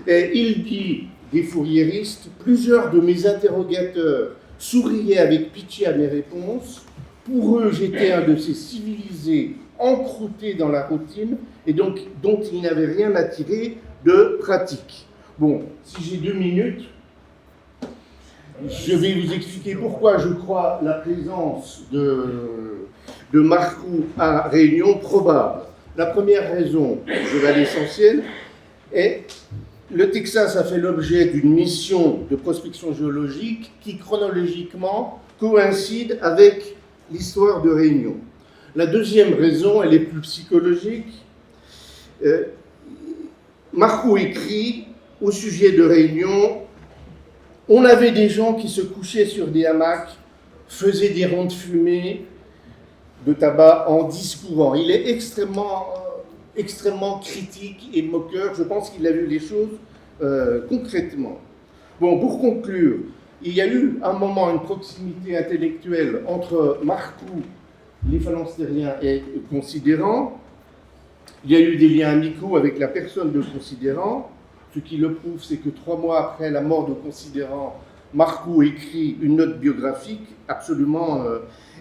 Et il dit des fourriéristes, plusieurs de mes interrogateurs souriaient avec pitié à mes réponses. Pour eux, j'étais un de ces civilisés encroutés dans la routine et donc dont ils n'avaient rien à tirer de pratique. Bon, si j'ai 2 minutes, je vais vous expliquer pourquoi je crois la présence de Marcou à Réunion probable. La première raison, je vais à l'essentiel, est le Texas a fait l'objet d'une mission de prospection géologique qui chronologiquement coïncide avec l'histoire de Réunion. La deuxième raison, elle est plus psychologique. Marcou écrit au sujet de Réunion, on avait des gens qui se couchaient sur des hamacs, faisaient des ronds de fumée, de tabac en discourant. Il est extrêmement critique et moqueur. Je pense qu'il a vu les choses concrètement. Bon, pour conclure, il y a eu un moment une proximité intellectuelle entre Marcou, les phalanstériens et Considérant. Il y a eu des liens amicaux avec la personne de Considérant. Ce qui le prouve, c'est que 3 mois après la mort de Considérant, Marcou écrit une note biographique absolument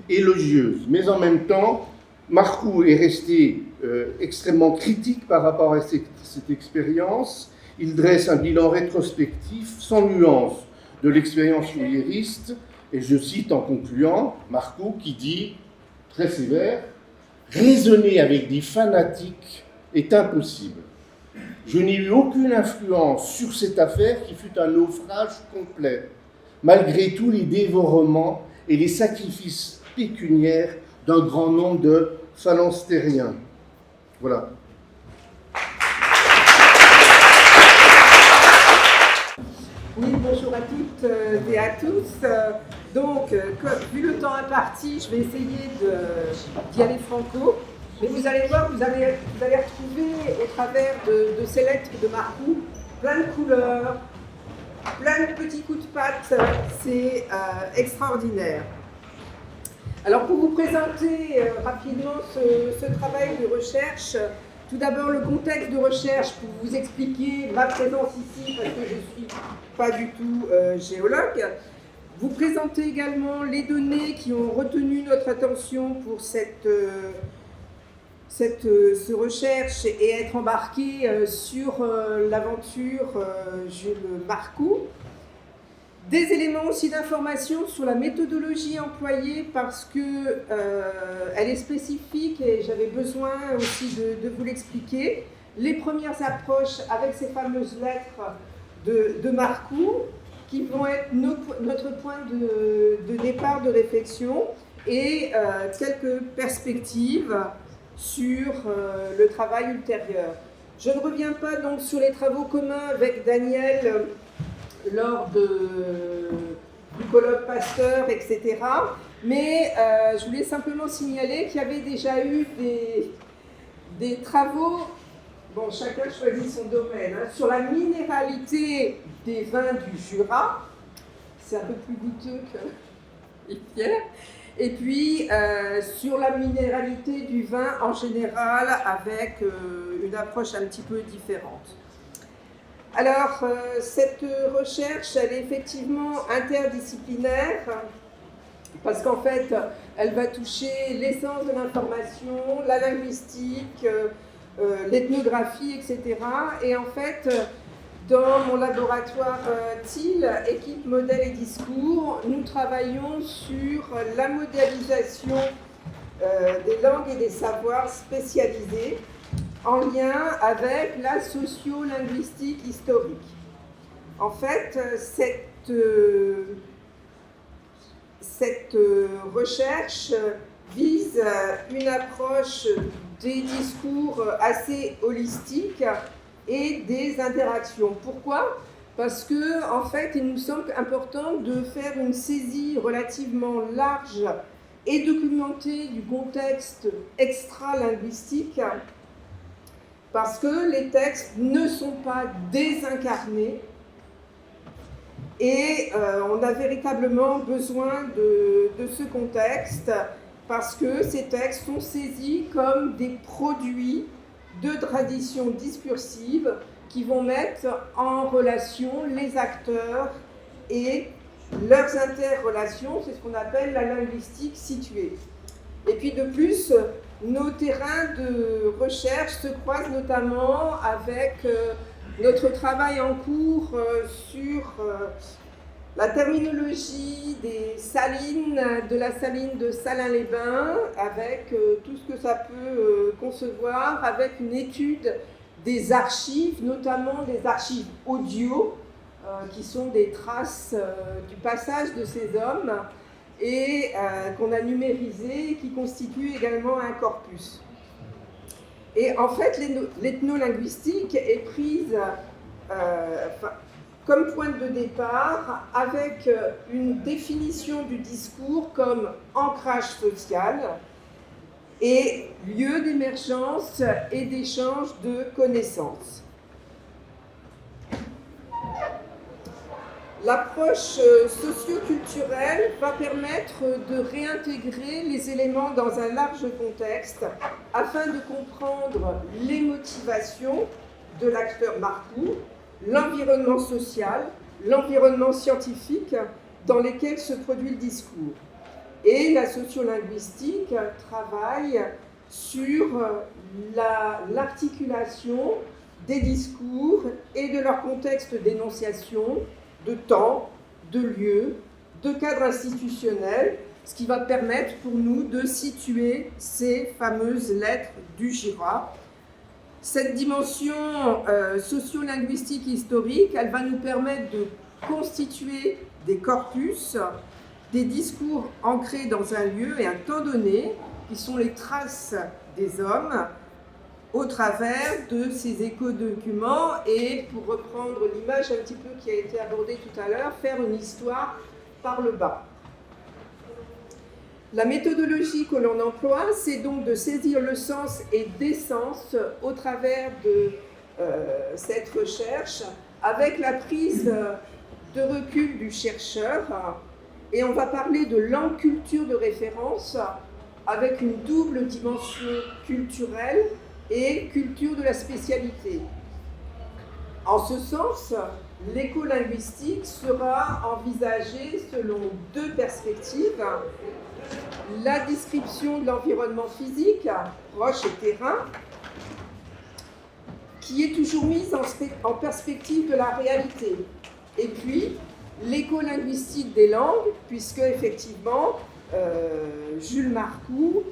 élogieuse. Mais en même temps, Marcou est resté extrêmement critique par rapport à cette expérience. Il dresse un bilan rétrospectif, sans nuance, de l'expérience fourriériste, et je cite en concluant Marcou qui dit, très sévère, « Raisonner avec des fanatiques est impossible. Je n'ai eu aucune influence sur cette affaire qui fut un naufrage complet, malgré tous les dévorements et les sacrifices pécuniaires d'un grand nombre de phalanstériens. » Voilà. Oui, bonjour à toutes et à tous. Donc, vu le temps imparti, je vais essayer d'y aller franco. Mais vous allez voir, vous allez retrouver au travers de ces lettres de Marcou plein de couleurs, plein de petits coups de patte. C'est extraordinaire. Alors, pour vous présenter rapidement ce travail de recherche, tout d'abord le contexte de recherche pour vous expliquer ma présence ici, parce que je ne suis pas du tout géologue. Vous présenter également les données qui ont retenu notre attention pour cette recherche et être embarqué sur l'aventure Jules Marcou. Des éléments aussi d'information sur la méthodologie employée parce que elle est spécifique et j'avais besoin aussi de vous l'expliquer. Les premières approches avec ces fameuses lettres de Marcou qui vont être notre point de départ de réflexion et quelques perspectives sur le travail ultérieur. Je ne reviens pas donc sur les travaux communs avec Daniel lors du colloque Pasteur, etc. Mais je voulais simplement signaler qu'il y avait déjà eu des travaux, bon, chacun choisit son domaine, hein, sur la minéralité des vins du Jura. C'est un peu plus goûteux que les pierres. Et puis sur la minéralité du vin en général avec une approche un petit peu différente. Alors, cette recherche, elle est effectivement interdisciplinaire parce qu'en fait, elle va toucher l'essence de l'information, la linguistique, l'ethnographie, etc. Et en fait, dans mon laboratoire TIL, équipe modèle et discours, nous travaillons sur la modélisation des langues et des savoirs spécialisés en lien avec la socio-linguistique cette recherche vise une approche des discours assez holistique et des interactions. Pourquoi ? Parce que, en fait, il nous semble important de faire une saisie relativement large et documentée du contexte extra-linguistique, parce que les textes ne sont pas désincarnés et on a véritablement besoin de ce contexte, parce que ces textes sont saisis comme des produits de traditions discursives qui vont mettre en relation les acteurs et leurs interrelations. C'est ce qu'on appelle la linguistique située. Et puis de plus, nos terrains de recherche se croisent notamment avec notre travail en cours sur la terminologie des salines, de la saline de Salins-les-Bains, avec tout ce que ça peut concevoir, avec une étude des archives, notamment des archives audio, qui sont des traces du passage de ces hommes, et qu'on a numérisé et qui constituent également un corpus. Et en fait, l'ethnolinguistique est prise comme point de départ avec une définition du discours comme ancrage social et lieu d'émergence et d'échange de connaissances. L'approche socio-culturelle va permettre de réintégrer les éléments dans un large contexte afin de comprendre les motivations de l'acteur Marcoux, l'environnement social, l'environnement scientifique dans lesquels se produit le discours. Et la sociolinguistique travaille sur l'articulation des discours et de leur contexte d'énonciation, de temps, de lieu, de cadre institutionnel, ce qui va permettre pour nous de situer ces fameuses lettres du Jura. Cette dimension sociolinguistique historique, elle va nous permettre de constituer des corpus, des discours ancrés dans un lieu et un temps donné, qui sont les traces des hommes, au travers de ces éco-documents et, pour reprendre l'image un petit peu qui a été abordée tout à l'heure, faire une histoire par le bas. La méthodologie que l'on emploie, c'est donc de saisir le sens et d'essence au travers de cette recherche, avec la prise de recul du chercheur, et on va parler de langue culture de référence avec une double dimension culturelle et culture de la spécialité. En ce sens, l'écolinguistique sera envisagée selon deux perspectives. La description de l'environnement physique, proche et terrain, qui est toujours mise en perspective de la réalité. Et puis, l'écolinguistique des langues, puisque effectivement, Jules Marcoux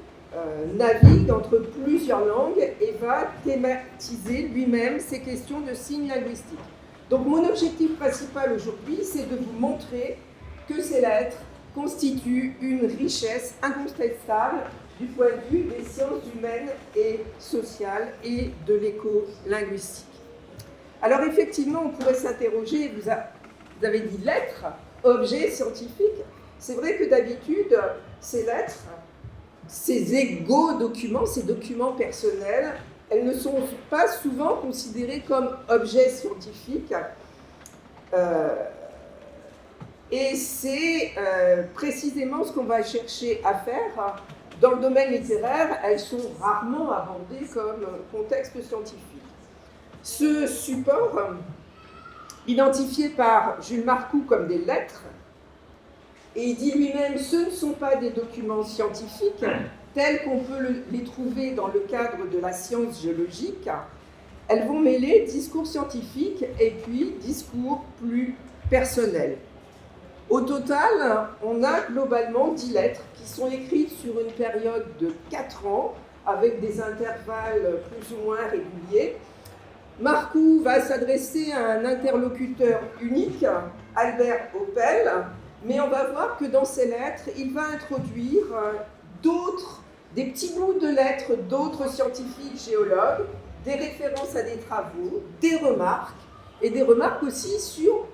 navigue entre plusieurs langues et va thématiser lui-même ces questions de signes linguistiques. Donc mon objectif principal aujourd'hui, c'est de vous montrer que ces lettres constituent une richesse incontestable du point de vue des sciences humaines et sociales et de l'écolinguistique. Alors effectivement, on pourrait s'interroger, vous avez dit lettres, objets scientifiques. C'est vrai que d'habitude, ces lettres, ces égo-documents, ces documents personnels, elles ne sont pas souvent considérées comme objets scientifiques. Et c'est précisément ce qu'on va chercher à faire. Dans le domaine littéraire, elles sont rarement abordées comme contexte scientifique. Ce support, identifié par Jules Marcoux comme des lettres, et il dit lui-même, ce ne sont pas des documents scientifiques tels qu'on peut les trouver dans le cadre de la science géologique. Elles vont mêler discours scientifiques et puis discours plus personnels. Au total, on a globalement 10 lettres qui sont écrites sur une période de 4 ans, avec des intervalles plus ou moins réguliers. Marcoux va s'adresser à un interlocuteur unique, Albert Oppel, mais on va voir que dans ces lettres, il va introduire des petits bouts de lettres d'autres scientifiques géologues, des références à des travaux, des remarques, et des remarques aussi sur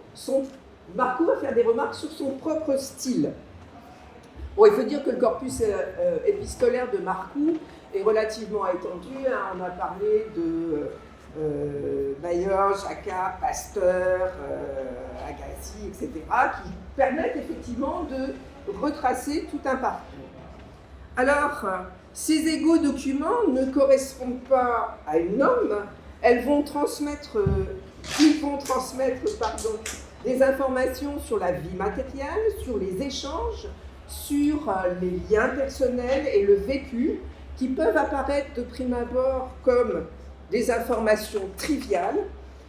Marcou va faire des remarques sur son propre style. Bon, il faut dire que le corpus épistolaire de Marcou est relativement étendu. On a parlé de Bayer, Jacquard, Pasteur, Agassi, etc., qui permettent effectivement de retracer tout un parcours. Alors, ces égaux documents ne correspondent pas à une norme, ils vont transmettre des informations sur la vie matérielle, sur les échanges, sur les liens personnels et le vécu, qui peuvent apparaître de prime abord comme des informations triviales.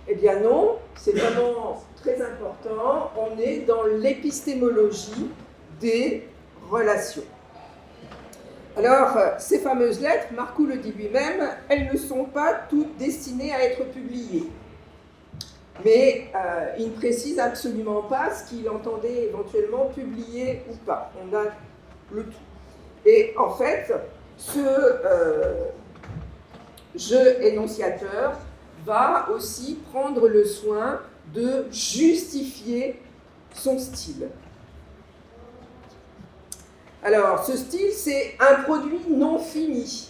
Eh bien non, c'est vraiment très important, on est dans l'épistémologie des relations. Alors, ces fameuses lettres, Marcou le dit lui-même, elles ne sont pas toutes destinées à être publiées. Mais il ne précise absolument pas ce qu'il entendait éventuellement publier ou pas. On a le tout. Et en fait, ce jeu énonciateur va aussi prendre le soin de justifier son style. Alors, ce style, c'est un produit non fini.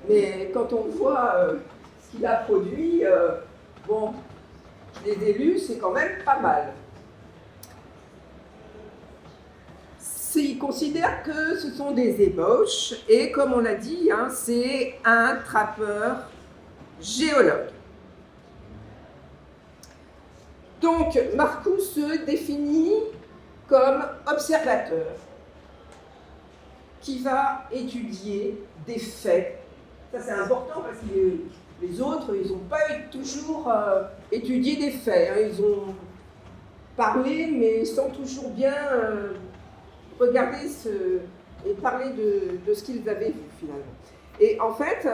Mais quand on voit ce qu'il a produit, bon, je les ai lus, c'est quand même pas mal. Il considère que ce sont des ébauches, et comme on l'a dit, c'est un trappeur géologue. Donc, Marcou se définit comme observateur, qui va étudier des faits. Ça, c'est important parce que les autres, ils n'ont pas toujours étudié des faits. Ils ont parlé, mais sans toujours bien regarder et parler de ce qu'ils avaient vu, finalement. Et en fait,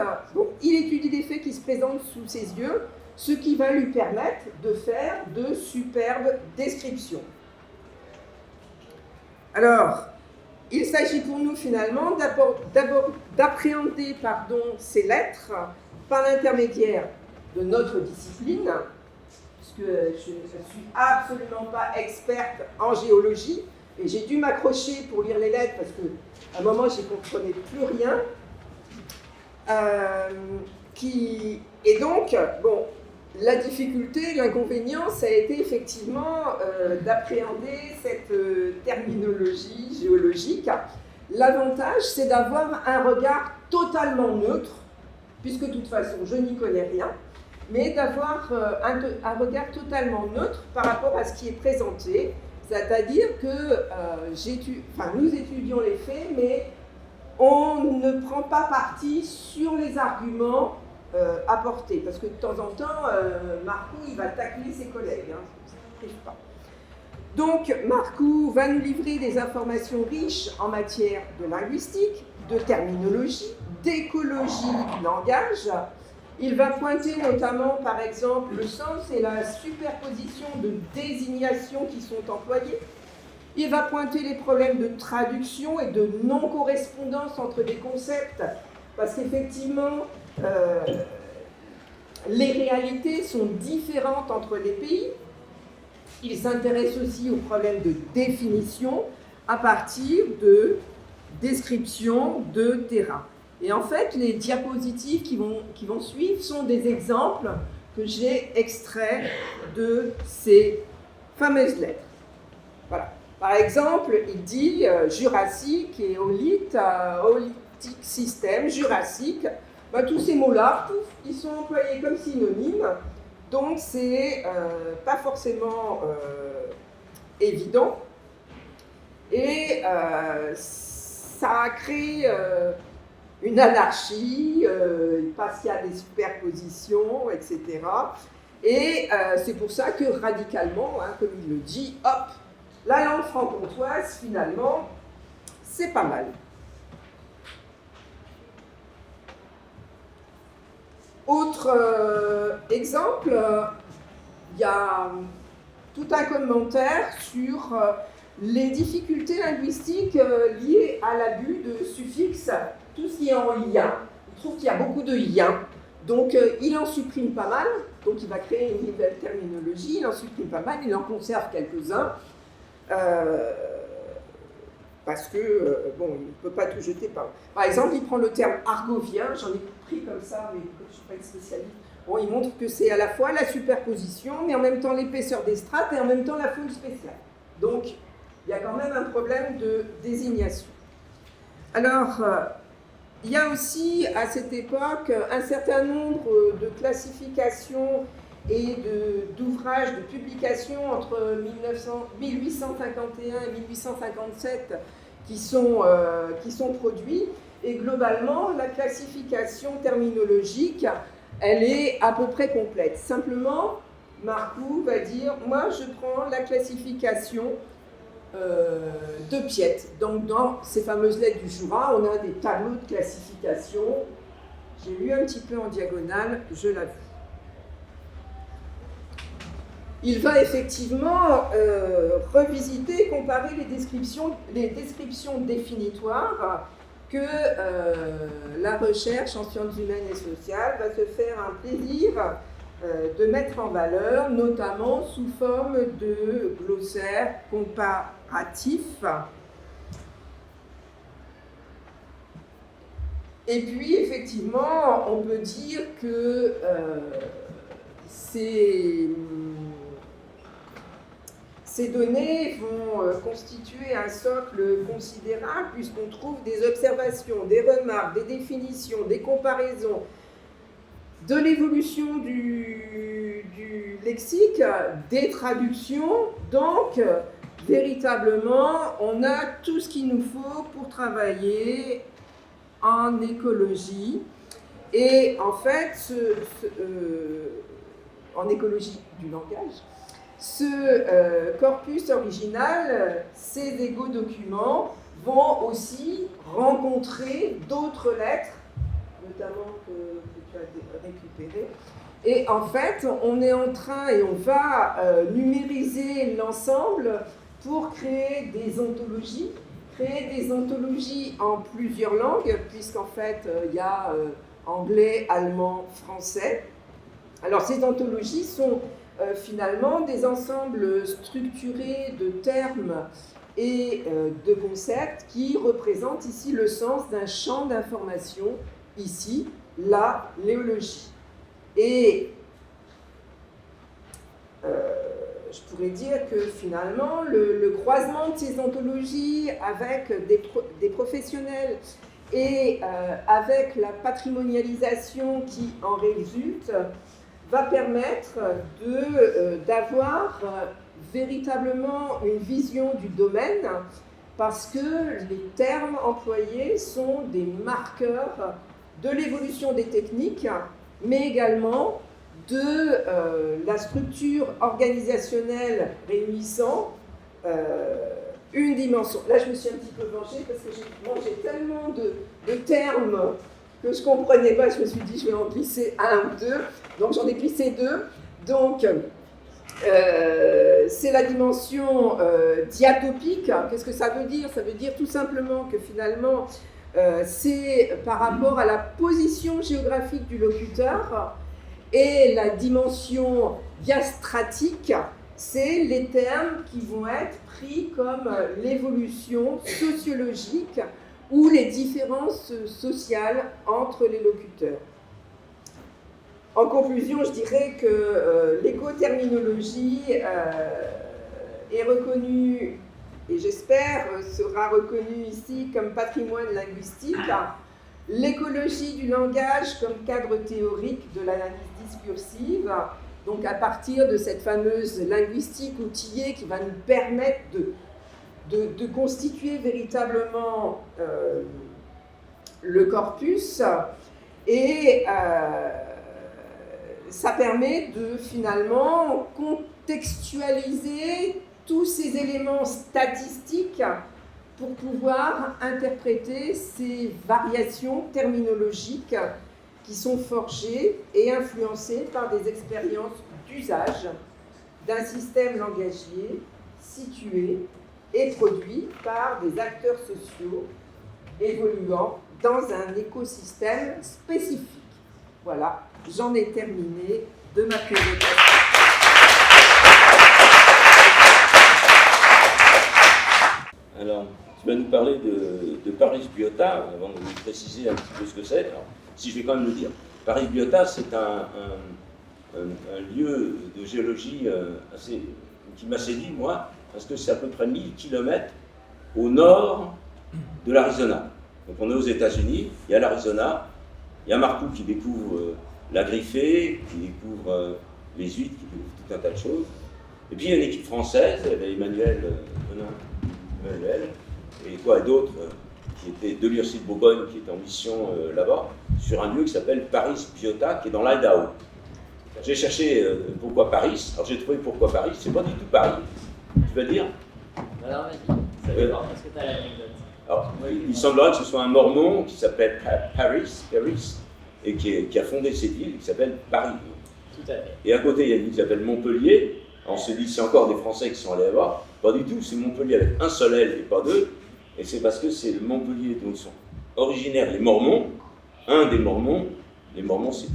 il étudie des faits qui se présentent sous ses yeux, ce qui va lui permettre de faire de superbes descriptions. Alors, il s'agit pour nous finalement d'appréhender ces lettres par l'intermédiaire de notre discipline, puisque je ne suis absolument pas experte en géologie, et j'ai dû m'accrocher pour lire les lettres parce qu'à un moment je ne comprenais plus rien. Et donc, la difficulté, l'inconvénient, ça a été effectivement d'appréhender cette terminologie géologique. L'avantage, c'est d'avoir un regard totalement neutre, puisque de toute façon, je n'y connais rien, mais d'avoir un regard totalement neutre par rapport à ce qui est présenté, c'est-à-dire que nous étudions les faits, mais on ne prend pas parti sur les arguments apportés, parce que de temps en temps, Marcou, il va tacler ses collègues, ça n'arrive pas. Donc, Marcou va nous livrer des informations riches en matière de linguistique, de terminologie, d'écologie du langage. Il va pointer notamment, par exemple, le sens et la superposition de désignations qui sont employées. Il va pointer les problèmes de traduction et de non-correspondance entre des concepts, parce qu'effectivement, les réalités sont différentes entre les pays. Il s'intéresse aussi aux problèmes de définition à partir de descriptions de terrain. Et en fait, les diapositives qui vont suivre sont des exemples que j'ai extraits de ces fameuses lettres. Voilà. Par exemple, il dit Jurassique et Holytique système, Jurassique. Tous ces mots-là, ils sont employés comme synonymes, donc c'est pas forcément évident. Et ça a créé une anarchie, parce qu'il y a des superpositions, etc. Et c'est pour ça que radicalement, comme il le dit, hop, la langue franc-comtoise, finalement, c'est pas mal. Autre exemple, il y a tout un commentaire sur les difficultés linguistiques liées à l'abus de suffixes, tout ce qui est en lien. Il trouve qu'il y a beaucoup de liens. Donc, il en supprime pas mal, donc il va créer une nouvelle terminologie, il en supprime pas mal, il en conserve quelques-uns, parce que, bon, il ne peut pas tout jeter. Par exemple, il prend le terme argovien, j'en ai pris comme ça, mais comme je ne suis pas une spécialiste, bon, il montre que c'est à la fois la superposition, mais en même temps l'épaisseur des strates, et en même temps la faune spéciale. Donc, il y a quand même un problème de désignation. Alors, il y a aussi, à cette époque, un certain nombre de classifications et d'ouvrages, de publications entre 1851 et 1857 qui sont produits. Et globalement, la classification terminologique, elle est à peu près complète. Simplement, Marcoux va dire, moi je prends la classification de Piette. Donc dans ces fameuses lettres du Jura, on a des tableaux de classification. J'ai lu un petit peu en diagonale, je l'ai vu. Il va effectivement revisiter, comparer les descriptions définitoires que la recherche en sciences humaines et sociales va se faire un plaisir de mettre en valeur, notamment sous forme de glossaires comparatifs. Et puis, effectivement, on peut dire que ces données vont constituer un socle considérable puisqu'on trouve des observations, des remarques, des définitions, des comparaisons, de l'évolution du lexique, des traductions. Donc, véritablement, on a tout ce qu'il nous faut pour travailler en écologie. Et en fait, en écologie du langage, ce corpus original, ces égaux documents, vont aussi rencontrer d'autres lettres, notamment que tu as récupérées. Et en fait, on est en train, et on va numériser l'ensemble pour créer des ontologies en plusieurs langues, puisqu'en fait, il y a anglais, allemand, français. Alors, ces ontologies sont finalement des ensembles structurés de termes et de concepts qui représentent ici le sens d'un champ d'information, ici, la léologie. Et je pourrais dire que finalement, le croisement de ces ontologies avec des professionnels et avec la patrimonialisation qui en résulte, va permettre d'avoir véritablement une vision du domaine, parce que les termes employés sont des marqueurs de l'évolution des techniques, mais également de la structure organisationnelle réunissant une dimension. Là, je me suis un petit peu vengée parce que j'ai mangé tellement de termes que je ne comprenais pas. Je me suis dit, je vais en glisser un ou deux. Donc, j'en ai glissé deux. Donc, c'est la dimension diatopique. Qu'est-ce que ça veut dire ? Ça veut dire tout simplement que finalement, c'est par rapport à la position géographique du locuteur. Et la dimension diastratique, c'est les termes qui vont être pris comme l'évolution sociologique ou les différences sociales entre les locuteurs. En conclusion, je dirais que l'écoterminologie est reconnue, et j'espère sera reconnue ici comme patrimoine linguistique, l'écologie du langage comme cadre théorique de l'analyse discursive, donc à partir de cette fameuse linguistique outillée qui va nous permettre de constituer véritablement le corpus, et ça permet de finalement contextualiser tous ces éléments statistiques pour pouvoir interpréter ces variations terminologiques qui sont forgées et influencées par des expériences d'usage d'un système langagier situé et produit par des acteurs sociaux évoluant dans un écosystème spécifique. Voilà, j'en ai terminé de ma présentation. Alors, tu vas nous parler de Paris Biota, avant de nous préciser un petit peu ce que c'est. Alors, si je vais quand même le dire. Paris Biota, c'est un lieu de géologie qui m'a séduit, moi, parce que c'est à peu près 1000 km au nord de l'Arizona. Donc on est aux États-Unis, il y a l'Arizona, il y a Marcoux qui découvre la griffée, qui découvre les huîtres, qui découvre tout un tas de choses. Et puis il y a une équipe française, il y avait Emmanuel, et quoi d'autres, qui étaient de l'Université de Bourgogne, qui étaient en mission là-bas, sur un lieu qui s'appelle Paris Biota, qui est dans l'Idaho. J'ai cherché pourquoi Paris, alors j'ai trouvé pourquoi Paris, c'est pas du tout Paris. Tu vas dire? Alors vas-y, ça dépend, est-ce que tu as l'anecdote? Alors, il semblerait que ce soit un Mormon qui s'appelle Paris, et qui a fondé cette ville qui s'appelle Paris. Tout à fait. Et à côté, il y a une ville qui s'appelle Montpellier. On se dit, c'est encore des Français qui sont allés là-bas. Pas du tout, c'est Montpellier avec un seul L et pas deux. Et c'est parce que c'est le Montpellier dont sont originaires les Mormons. Un des Mormons, les Mormons, c'est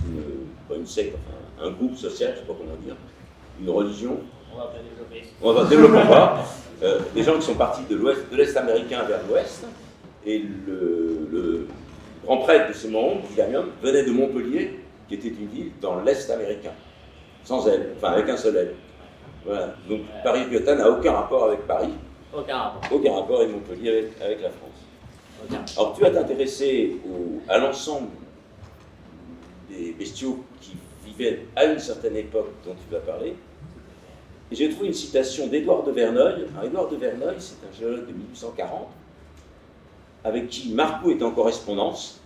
une secte, enfin, un groupe social, je ne sais pas comment dire, une religion. On va pas développer. On va développer pas. Des gens qui sont partis de l'Est américain vers l'Ouest. Et le grand prêtre de ces Mormons, William, venait de Montpellier, qui était une ville dans l'Est américain. Sans L, enfin avec un seul L. Voilà. Donc Paris Biota n'a aucun rapport avec Paris. Aucun rapport. Aucun rapport avec Montpellier, avec la France. Aucun. Alors tu vas t'intéresser à l'ensemble des bestiaux qui vivaient à une certaine époque dont tu vas parler. Et j'ai trouvé une citation d'Édouard de Verneuil. Alors, Édouard de Verneuil, c'est un géologue de 1840, avec qui Marcoux est en correspondance,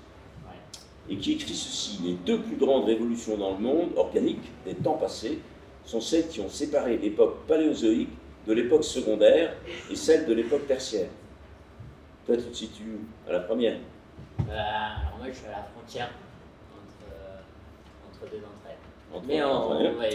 et qui écrit ceci: les deux plus grandes révolutions dans le monde organique des temps passés sont celles qui ont séparé l'époque paléozoïque de l'époque secondaire et celle de l'époque tertiaire. Toi, tu te situes à la première. Alors moi, je suis à la frontière entre deux d'entre elles. Entre Mais on va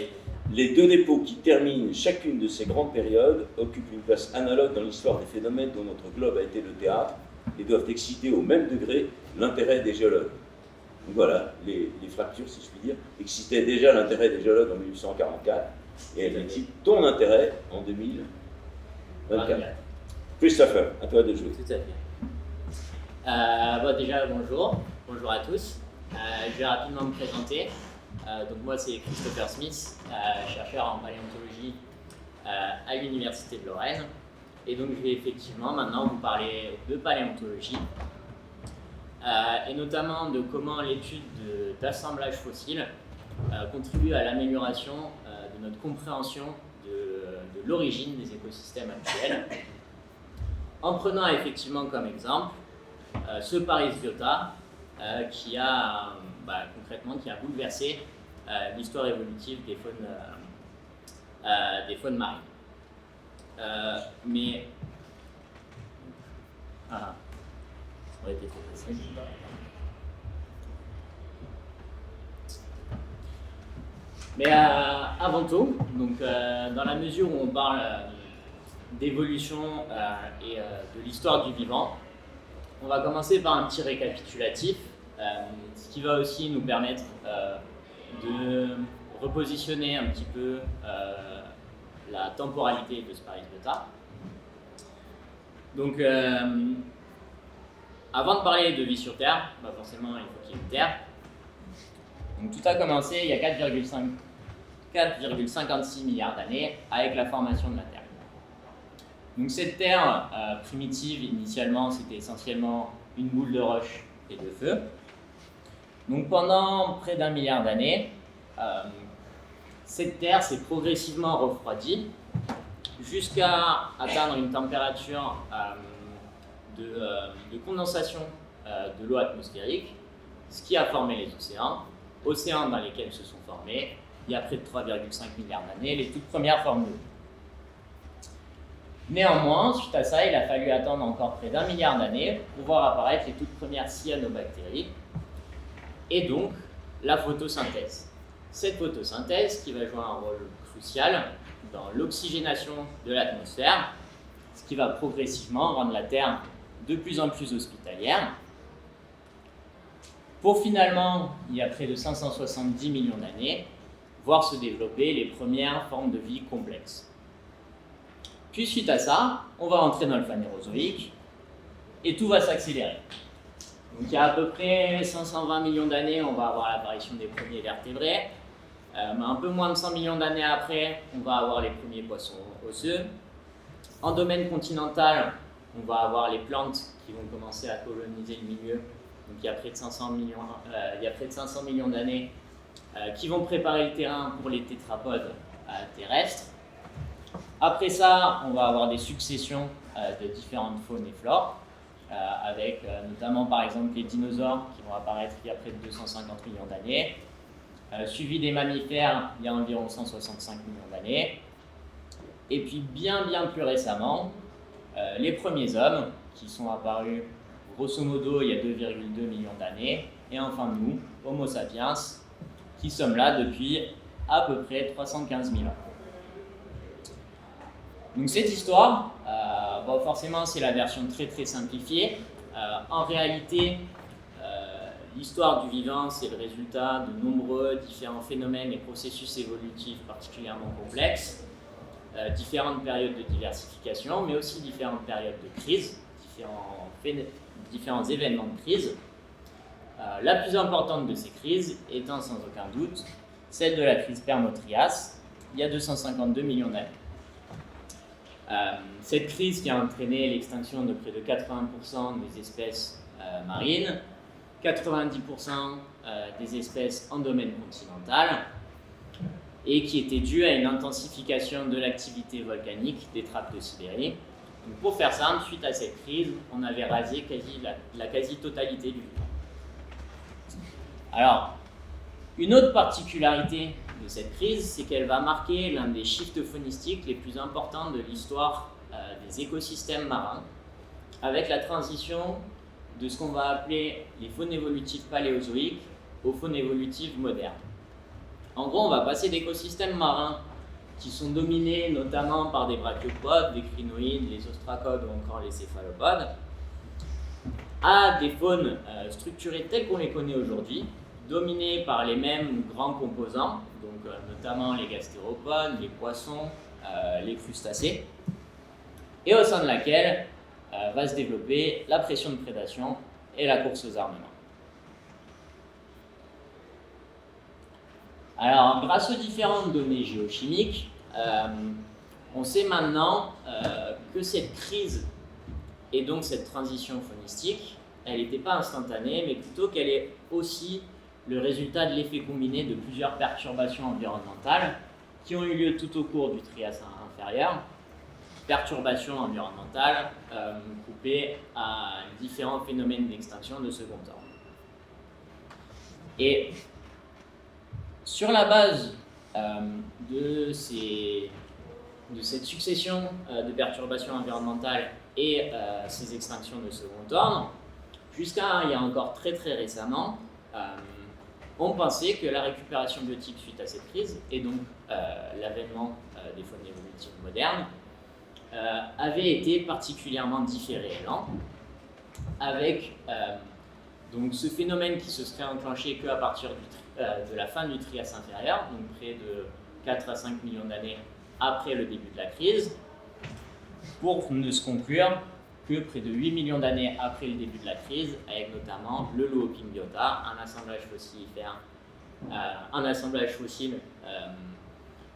Les deux dépôts qui terminent chacune de ces grandes périodes occupent une place analogue dans l'histoire des phénomènes dont notre globe a été le théâtre et doivent exciter au même degré l'intérêt des géologues. Donc voilà, les fractures, si je puis dire, excitaient déjà l'intérêt des géologues en 1844 et elles excitent ton intérêt en 2024. Christopher, à toi de jouer. Tout à fait. Déjà, bonjour à tous. Je vais rapidement me présenter. Donc moi, c'est Christopher Smith, chercheur en paléontologie à l'Université de Lorraine. Et donc, je vais effectivement maintenant vous parler de paléontologie, et notamment de comment l'étude d'assemblage fossile contribue à l'amélioration de notre compréhension de l'origine des écosystèmes actuels, en prenant effectivement comme exemple ce Paris Biota qui a concrètement bouleversé l'histoire évolutive des faunes marines. Ça aurait été fait facile. Mais avant tout, donc, dans la mesure où on parle d'évolution et de l'histoire du vivant, on va commencer par un petit récapitulatif, ce qui va aussi nous permettre de repositionner un petit peu la temporalité de ce Paris Biota. Donc, avant de parler de vie sur Terre, forcément il faut qu'il y ait une Terre. Donc, tout a commencé il y a 4,56 milliards d'années avec la formation de la Terre. Donc cette Terre primitive, initialement, c'était essentiellement une boule de roche et de feu. Donc pendant près d'1 milliard d'années, cette Terre s'est progressivement refroidie jusqu'à atteindre une température de condensation de l'eau atmosphérique, ce qui a formé les océans dans lesquels se sont formés, il y a près de 3,5 milliards d'années, les toutes premières formes d'eau. Néanmoins, suite à ça, il a fallu attendre encore près d'1 milliard d'années pour voir apparaître les toutes premières cyanobactéries, et donc la photosynthèse. Cette photosynthèse qui va jouer un rôle crucial dans l'oxygénation de l'atmosphère, ce qui va progressivement rendre la Terre de plus en plus hospitalière, pour finalement, il y a près de 570 millions d'années, voir se développer les premières formes de vie complexes. Puis suite à ça, on va entrer dans le Phanérozoïque, et tout va s'accélérer. Donc il y a à peu près 520 millions d'années, on va avoir l'apparition des premiers vertébrés. Mais un peu moins de 100 millions d'années après, on va avoir les premiers poissons osseux. En domaine continental, on va avoir les plantes qui vont commencer à coloniser le milieu. Donc il y a près de 500 millions d'années qui vont préparer le terrain pour les tétrapodes terrestres. Après ça, on va avoir des successions de différentes faunes et flores, avec notamment par exemple les dinosaures qui vont apparaître il y a près de 250 millions d'années, suivi des mammifères il y a environ 165 millions d'années, et puis bien plus récemment, les premiers hommes qui sont apparus grosso modo il y a 2,2 millions d'années, et enfin nous, Homo sapiens, qui sommes là depuis à peu près 315 000 ans. Donc cette histoire, forcément c'est la version très simplifiée. En réalité, l'histoire du vivant, c'est le résultat de nombreux différents phénomènes et processus évolutifs particulièrement complexes, différentes périodes de diversification, mais aussi différentes périodes de crise, différents événements de crise. La plus importante de ces crises étant sans aucun doute celle de la crise Permo-Trias, il y a 252 millions d'années. Cette crise qui a entraîné l'extinction de près de 80% des espèces marines, 90% des espèces en domaine continental, et qui était due à une intensification de l'activité volcanique des trappes de Sibérie. Donc pour faire simple, suite à cette crise, on avait rasé la quasi-totalité du vivant. Alors, une autre particularité de cette crise, c'est qu'elle va marquer l'un des shifts faunistiques les plus importants de l'histoire des écosystèmes marins, avec la transition de ce qu'on va appeler les faunes évolutives paléozoïques aux faunes évolutives modernes. En gros, on va passer d'écosystèmes marins qui sont dominés notamment par des brachiopodes, des crinoïdes, les ostracodes ou encore les céphalopodes, à des faunes structurées telles qu'on les connaît aujourd'hui, dominées par les mêmes grands composants, donc notamment les gastéropodes, les poissons, les crustacés, et au sein de laquelle va se développer la pression de prédation et la course aux armements. Alors, grâce aux différentes données géochimiques, on sait maintenant que cette crise et donc cette transition faunistique, elle n'était pas instantanée, mais plutôt qu'elle est aussi le résultat de l'effet combiné de plusieurs perturbations environnementales qui ont eu lieu tout au cours du Trias inférieur, perturbations environnementales coupées à différents phénomènes d'extinction de second ordre. Et sur la base de cette succession de perturbations environnementales et ces extinctions de second ordre, jusqu'à il y a encore très récemment, on pensait que la récupération biotique suite à cette crise, et donc l'avènement des faunes évolutives modernes, avait été particulièrement différé et lent, avec donc ce phénomène qui se serait enclenché qu'à partir de la fin du Trias inférieur, donc près de 4 à 5 millions d'années après le début de la crise, pour ne se conclure que près de 8 millions d'années après le début de la crise, avec notamment le Luoping biota, un assemblage fossile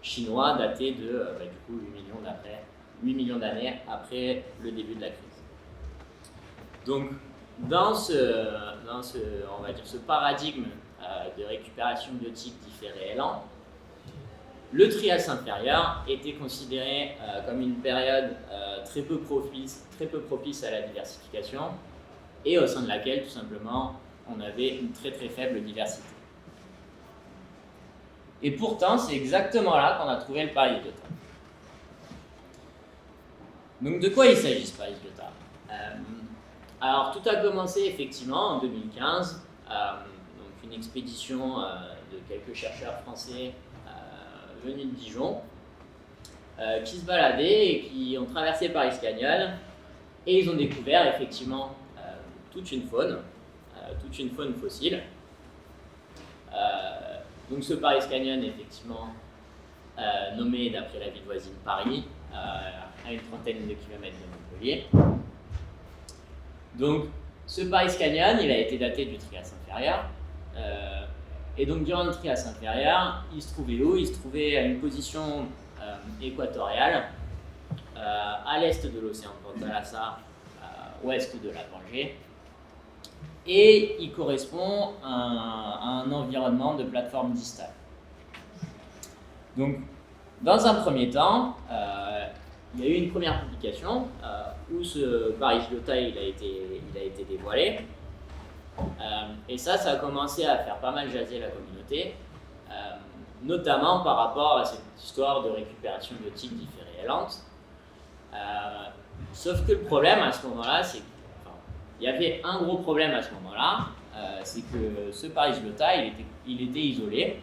chinois daté de 8 millions d'années après le début de la crise. Donc, dans ce paradigme de récupération biotique différé et lent, le Trias inférieur était considéré comme une période très peu propice à la diversification et au sein de laquelle, tout simplement, on avait une très faible diversité. Et pourtant, c'est exactement là qu'on a trouvé le Paris-Biota. Donc, de quoi il s'agit, ce Paris-Biota ? Alors, tout a commencé effectivement en 2015, donc une expédition de quelques chercheurs français venus de Dijon, qui se baladaient et qui ont traversé Paris Canyon, et ils ont découvert effectivement toute une faune fossile. Donc ce Paris Canyon, effectivement, nommé d'après la ville voisine Paris, à une trentaine de kilomètres de Montpellier. Donc ce Paris Canyon, il a été daté du Trias inférieur. Et donc durant le Trias inférieur, il se trouvait où? Il se trouvait à une position équatoriale, à l'est de l'océan Pantalassa, ouest de la Pangée, et il correspond à un environnement de plateforme distale. Donc, dans un premier temps, il y a eu une première publication où ce Paris-Biota il a été dévoilé. Et ça a commencé à faire pas mal jaser la communauté, notamment par rapport à cette histoire de récupération biotique différée-lente. Sauf que le problème à ce moment-là, c'est qu'il y avait un gros problème à ce moment-là, c'est que ce Paris-Biota, il était isolé,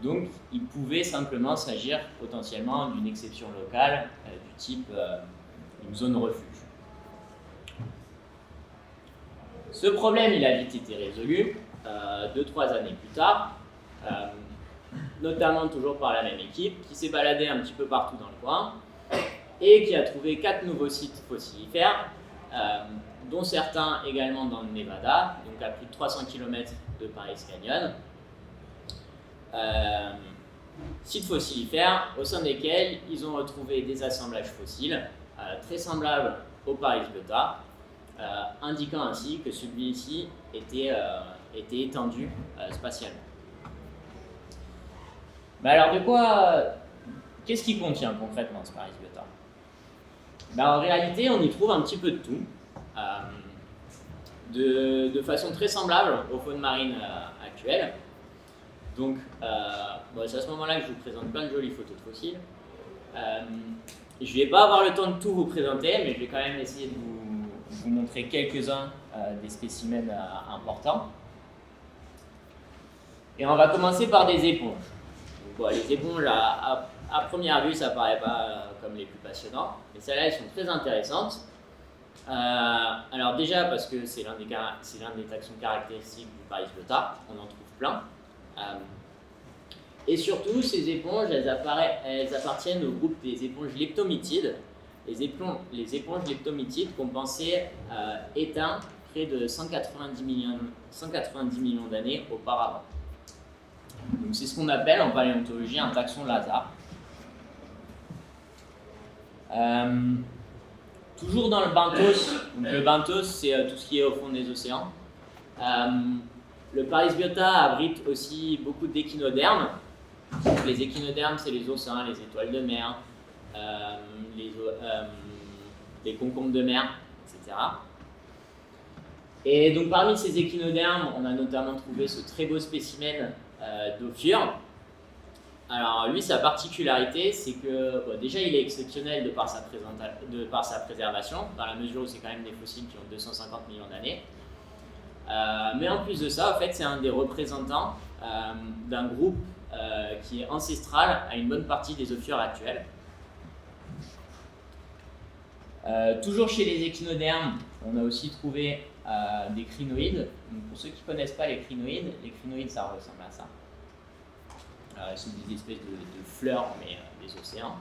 donc il pouvait simplement s'agir potentiellement d'une exception locale du type une zone refuge. Ce problème, il a vite été résolu 2-3 années plus tard, notamment toujours par la même équipe qui s'est baladée un petit peu partout dans le coin et qui a trouvé 4 nouveaux sites fossilifères, dont certains également dans le Nevada, donc à plus de 300 km de Paris Canyon. Sites fossilifères au sein desquels ils ont retrouvé des assemblages fossiles très semblables au Paris-Biota, indiquant ainsi que celui-ci était étendu spatialement. Mais alors qu'est-ce qu'il contient concrètement ce Paris-Biota? En réalité, on y trouve un petit peu de tout, de façon très semblable aux faunes marines actuelles. Donc, c'est à ce moment-là que je vous présente plein de jolies photos de fossiles. Je ne vais pas avoir le temps de tout vous présenter, mais je vais quand même essayer de vous montrer quelques-uns des spécimens importants. Et on va commencer par des éponges. Donc, les éponges, à première vue, ça ne paraît pas comme les plus passionnantes, mais celles-là, elles sont très intéressantes. Alors déjà, parce que c'est l'un des taxons caractéristiques du Paris-Biota, on en trouve plein. Et surtout, ces éponges, elles appartiennent au groupe des éponges leptomytides. Les éponges leptomytides qu'on pensait éteintes près de 190 millions d'années auparavant. Donc c'est ce qu'on appelle en paléontologie un taxon Lazare. Toujours dans le benthos, donc le benthos c'est tout ce qui est au fond des océans. Le Paris-Biota abrite aussi beaucoup d'échinodermes. Les échinodermes, c'est les oursins, les étoiles de mer, les concombres de mer, etc. Et donc parmi ces échinodermes, on a notamment trouvé ce très beau spécimen d'Ophir. Alors lui, sa particularité, c'est que déjà il est exceptionnel de par sa préservation, dans la mesure où c'est quand même des fossiles qui ont 250 millions d'années. Mais en plus de ça, en fait, c'est un des représentants d'un groupe qui est ancestral à une bonne partie des ophiures actuelles. Toujours chez les échinodermes, on a aussi trouvé des crinoïdes. Donc, pour ceux qui ne connaissent pas les crinoïdes, ça ressemble à ça. Ce sont des espèces de fleurs, mais des océans.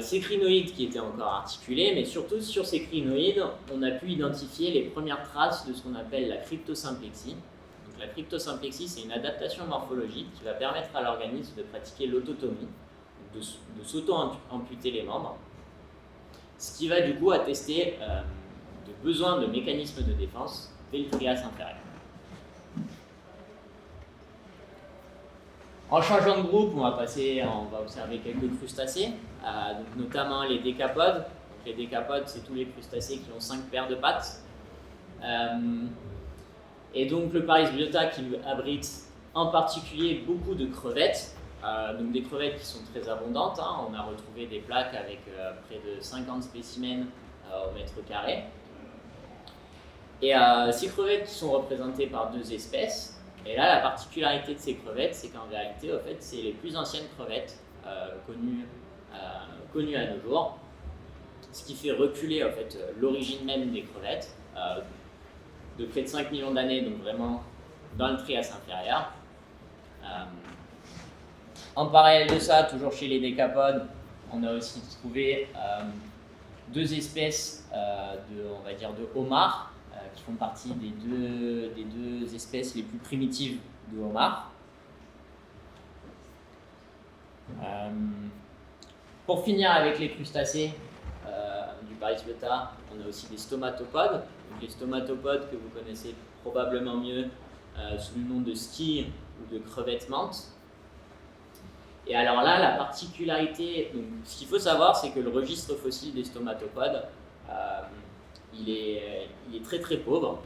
Ces crinoïdes qui étaient encore articulés, mais surtout sur ces crinoïdes, on a pu identifier les premières traces de ce qu'on appelle la cryptosymplexie. Donc, la cryptosymplexie, c'est une adaptation morphologique qui va permettre à l'organisme de pratiquer l'autotomie, de s'auto-amputer les membres, ce qui va du coup attester de besoin de mécanismes de défense dès le Trias inférieur. En changeant de groupe, on va observer quelques crustacés, donc notamment les décapodes. Donc les décapodes, c'est tous les crustacés qui ont 5 paires de pattes. Et donc le Paris-Biota qui abrite en particulier beaucoup de crevettes, donc des crevettes qui sont très abondantes. On a retrouvé des plaques avec près de 50 spécimens au mètre carré. Et ces crevettes qui sont représentées par 2 espèces. Et là, la particularité de ces crevettes, c'est qu'en réalité, en fait, c'est les plus anciennes crevettes connus à nos jours, ce qui fait reculer en fait l'origine même des crevettes de près de 5 millions d'années, donc vraiment dans le Trias inférieur. En parallèle de ça, toujours chez les décapodes, on a aussi trouvé deux espèces de homards qui font partie des deux espèces les plus primitives de homards. Pour finir avec les crustacés du Parisbiota, on a aussi des stomatopodes. Donc les stomatopodes que vous connaissez probablement mieux sous le nom de squilles ou de crevettes mantes. Et alors là, la particularité, donc, ce qu'il faut savoir, c'est que le registre fossile des stomatopodes, il est très très pauvre.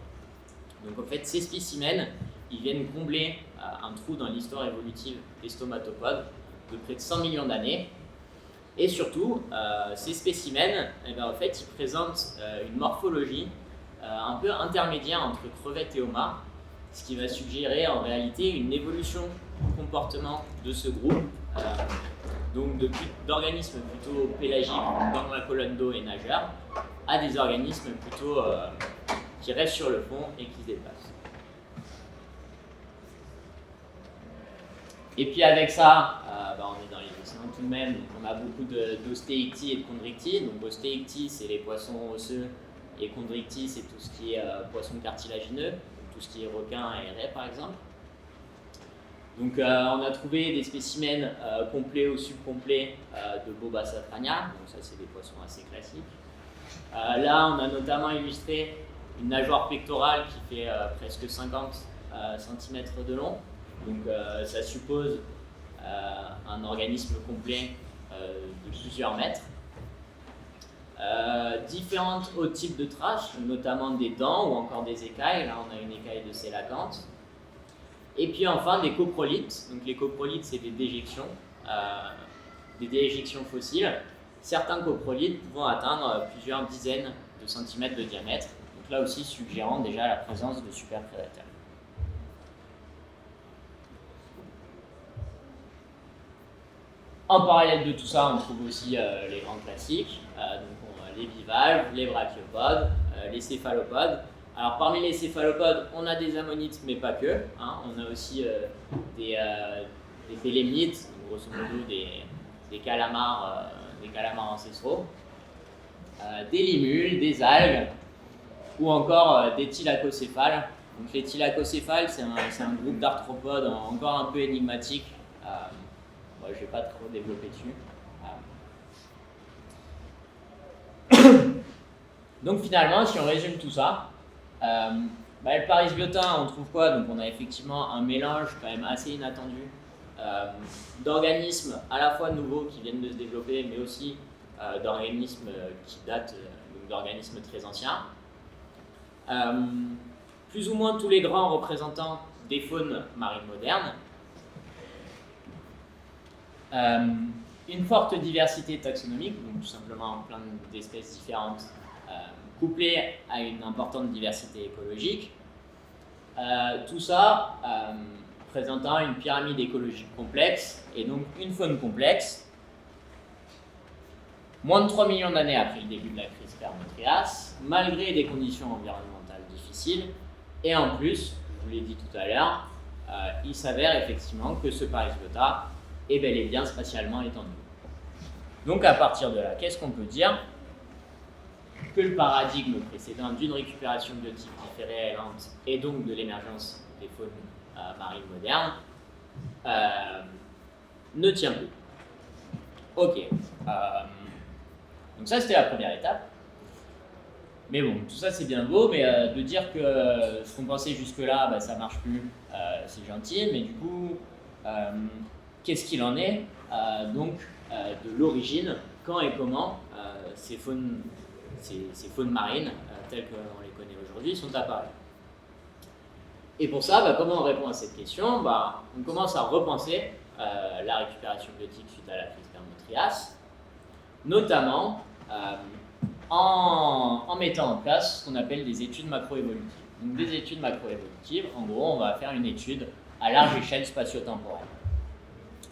Donc en fait, ces spécimens, ils viennent combler un trou dans l'histoire évolutive des stomatopodes de près de 100 millions d'années. Et surtout, ces spécimens, en fait, ils présentent une morphologie un peu intermédiaire entre crevettes et homards, ce qui va suggérer en réalité une évolution du comportement de ce groupe, donc d'organismes plutôt pélagiques dans la colonne d'eau et nageurs, à des organismes plutôt qui restent sur le fond et qui se déplacent. Et puis avec ça, on est dans les océans tout de même, donc on a beaucoup d'ostéicties et de chondricties. Donc ostéicties, c'est les poissons osseux, et chondricties, c'est tout ce qui est poissons cartilagineux, tout ce qui est requin et raies par exemple. Donc on a trouvé des spécimens complets ou subcomplets de Bobasaphania, donc ça c'est des poissons assez classiques. Là on a notamment illustré une nageoire pectorale qui fait presque 50 cm de long, donc ça suppose un organisme complet de plusieurs mètres. Différentes autres types de traces, notamment des dents ou encore des écailles. Là on a une écaille de célacanthe. Et puis enfin des coprolites. Donc les coprolites, c'est des déjections fossiles. Certains coprolites pouvant atteindre plusieurs dizaines de centimètres de diamètre. Donc là aussi suggérant déjà la présence de superprédateurs. En parallèle de tout ça, on trouve aussi les grands classiques. Donc on a les bivalves, les brachiopodes, les céphalopodes. Alors parmi les céphalopodes, on a des ammonites, mais pas que. On a aussi des pélémnites, grosso modo des calamars ancestraux, des limules, des algues, ou encore des thylacocéphales. Donc les thylacocéphales, c'est un groupe d'arthropodes encore un peu énigmatique. Je ne vais pas trop développer dessus. Donc finalement, si on résume tout ça, le Parisbiota, on trouve quoi? Donc on a effectivement un mélange quand même assez inattendu d'organismes à la fois nouveaux qui viennent de se développer, mais aussi d'organismes qui datent d'organismes très anciens. Plus ou moins tous les grands représentants des faunes marines modernes. Une forte diversité taxonomique, donc tout simplement plein d'espèces différentes, couplée à une importante diversité écologique. Tout ça présentant une pyramide écologique complexe et donc une faune complexe. Moins de 3 millions d'années après le début de la crise Permo-Trias, malgré des conditions environnementales difficiles, et en plus, je vous l'ai dit tout à l'heure, il s'avère effectivement que ce Parisbiota est bel et bien spatialement étendu. Donc à partir de là, qu'est-ce qu'on peut dire? Que le paradigme précédent d'une récupération biotique différée et lente, et donc de l'émergence des faunes marines modernes, ne tient plus. Ok. Donc ça, c'était la première étape. Mais bon, tout ça, c'est bien beau, mais de dire que ce qu'on pensait jusque-là, ça marche plus, c'est gentil, mais du coup, qu'est-ce qu'il en est de l'origine, quand et comment ces faunes marines, telles qu'on les connaît aujourd'hui, sont apparues. Et pour ça, comment on répond à cette question? On commence à repenser la récupération biotique suite à la crise Permo-Trias, notamment en mettant en place ce qu'on appelle des études macroévolutives. Donc des études macroévolutives, en gros, on va faire une étude à large échelle spatio-temporelle.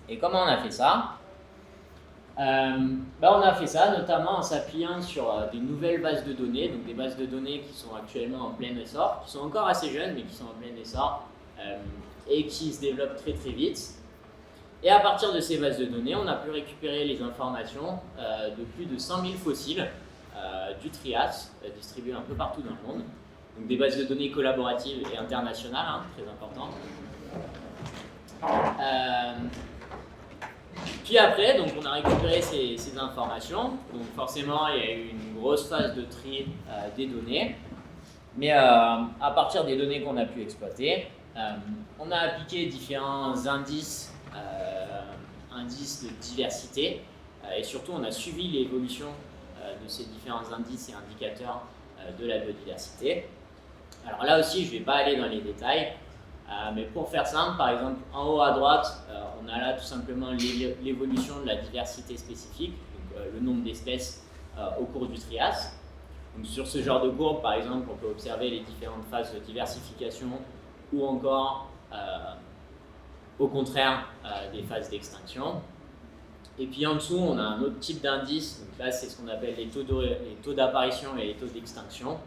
Et comment on a fait ça? On a fait ça notamment en s'appuyant sur des nouvelles bases de données, donc des bases de données qui sont actuellement en plein essor, qui sont encore assez jeunes mais qui sont en plein essor et qui se développent très très vite. Et à partir de ces bases de données, on a pu récupérer les informations de plus de 100 000 fossiles du Trias, distribués un peu partout dans le monde. Donc des bases de données collaboratives et internationales, hein, très importantes. Puis après, donc, on a récupéré ces informations. Donc forcément, il y a eu une grosse phase de tri des données. Mais à partir des données qu'on a pu exploiter, on a appliqué différents indices de diversité. Et surtout, on a suivi l'évolution de ces différents indices et indicateurs de la biodiversité. Alors là aussi, je ne vais pas aller dans les détails. Mais pour faire simple, par exemple, en haut à droite, on a là tout simplement l'évolution de la diversité spécifique, donc, le nombre d'espèces au cours du Trias. Donc, sur ce genre de courbe, par exemple, on peut observer les différentes phases de diversification ou encore, au contraire, des phases d'extinction. Et puis en dessous, on a un autre type d'indice. Donc là, c'est ce qu'on appelle les taux d'apparition et les taux d'extinction.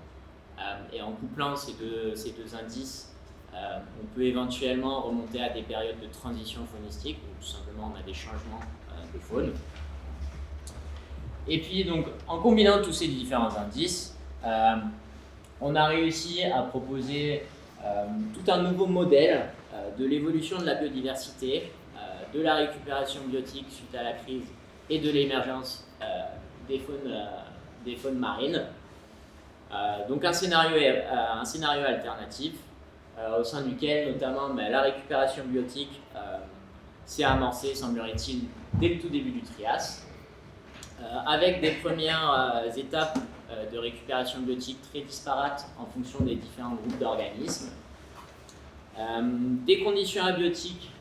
Et en couplant ces deux indices, on peut éventuellement remonter à des périodes de transition faunistique, où tout simplement on a des changements de faune. Et puis donc, en combinant tous ces différents indices, on a réussi à proposer tout un nouveau modèle de l'évolution de la biodiversité, de la récupération biotique suite à la crise et de l'émergence des faunes marines. Donc un scénario alternatif au sein duquel notamment la récupération biotique s'est amorcée, semblerait-il, dès le tout début du Trias, avec des premières étapes de récupération biotique très disparates en fonction des différents groupes d'organismes, des conditions abiotiques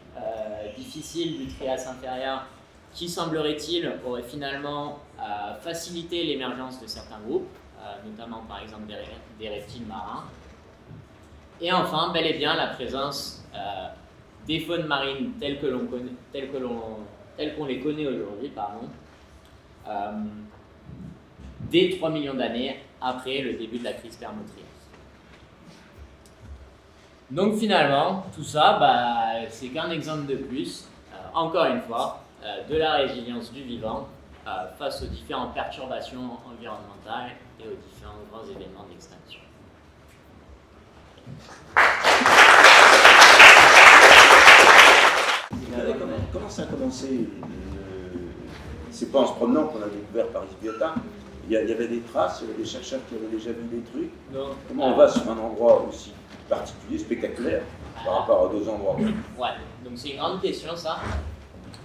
difficiles du Trias inférieur qui, semblerait-il, auraient finalement facilité l'émergence de certains groupes, notamment par exemple des reptiles marins. Et enfin, bel et bien, la présence des faunes marines telles qu'on les connaît aujourd'hui, dès 3 millions d'années après le début de la crise Permo-Trias. Donc finalement, tout ça, c'est qu'un exemple de plus, encore une fois, de la résilience du vivant face aux différentes perturbations environnementales et aux différents grands événements d'extinction. Comment ça a commencé? C'est pas en se promenant qu'on a découvert Paris Biota. Il y avait des traces, il y avait des chercheurs qui avaient déjà vu des trucs. Non. Comment on va sur un endroit aussi particulier, spectaculaire, par rapport à d'autres endroits? Ouais, donc c'est une grande question ça.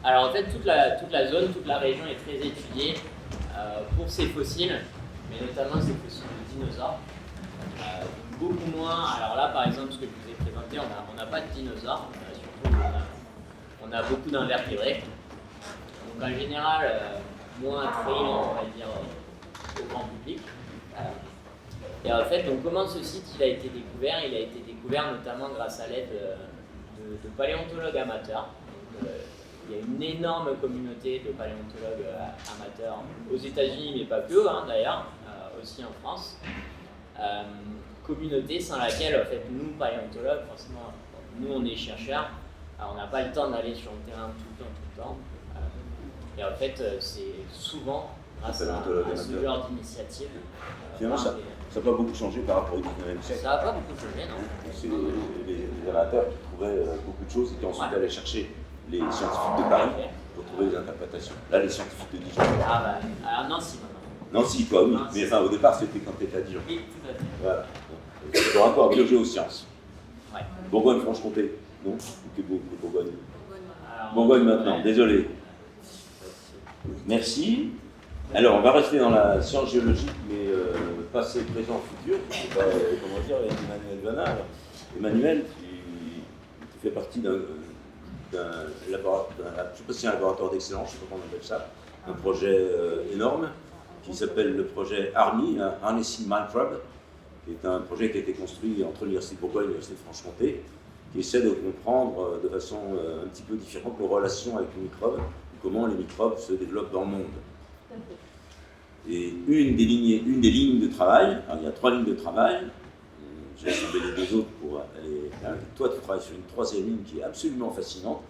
Alors en fait, toute la zone, toute la région est très étudiée pour ces fossiles, mais notamment ces fossiles de dinosaures. Beaucoup moins, alors là par exemple, ce que je vous ai présenté, on n'a pas de dinosaures, surtout on a beaucoup d'invertébrés. Donc en général, moins attrayant, on va dire, au grand public. Et en fait, donc, comment ce site il a été découvert? Il a été découvert notamment grâce à l'aide de paléontologues amateurs. Donc, il y a une énorme communauté de paléontologues amateurs aux États-Unis, mais pas que, d'ailleurs, aussi en France. Communauté sans laquelle, en fait, nous, paléontologues, forcément, nous, on est chercheurs, on n'a pas le temps d'aller sur le terrain tout le temps. Et en fait, c'est souvent grâce à ce genre d'initiative. Finalement, ça n'a pas beaucoup changé par rapport au 19e siècle. Ça n'a pas beaucoup changé, non. C'est les amateurs qui trouvaient beaucoup de choses et qui ensuite allaient chercher les scientifiques de Paris pour trouver les interprétations. Là, les scientifiques de Dijon. Alors Nancy maintenant. Nancy, quoi, oui. Nancy. Mais enfin, au départ, c'était quand tu étais à Dijon. Oui, tout à fait. Voilà. C'est le rapport biogéosciences. Ouais. Bourgogne-Franche-Comté. Non, que Bourgogne. Bourgogne maintenant, désolé. Merci. Alors, on va rester dans la science géologique, mais passé, présent, futur. Je sais pas comment dire, avec Emmanuel Vanard. Emmanuel, tu fais partie d'un laboratoire, je ne sais pas si c'est un laboratoire d'excellence, je ne sais pas comment on appelle ça, un projet énorme qui s'appelle le projet ARMI, Harnessing Microbes, qui est un projet qui a été construit entre l'Université de Bourgogne et l'Université de Franche-Comté, qui essaie de comprendre de façon un petit peu différente nos relations avec les microbes, comment les microbes se développent dans le monde. Et une des lignes de travail, alors il y a 3 lignes de travail, j'ai assemblé les 2 autres pour aller. Toi, tu travailles sur une 3e ligne qui est absolument fascinante,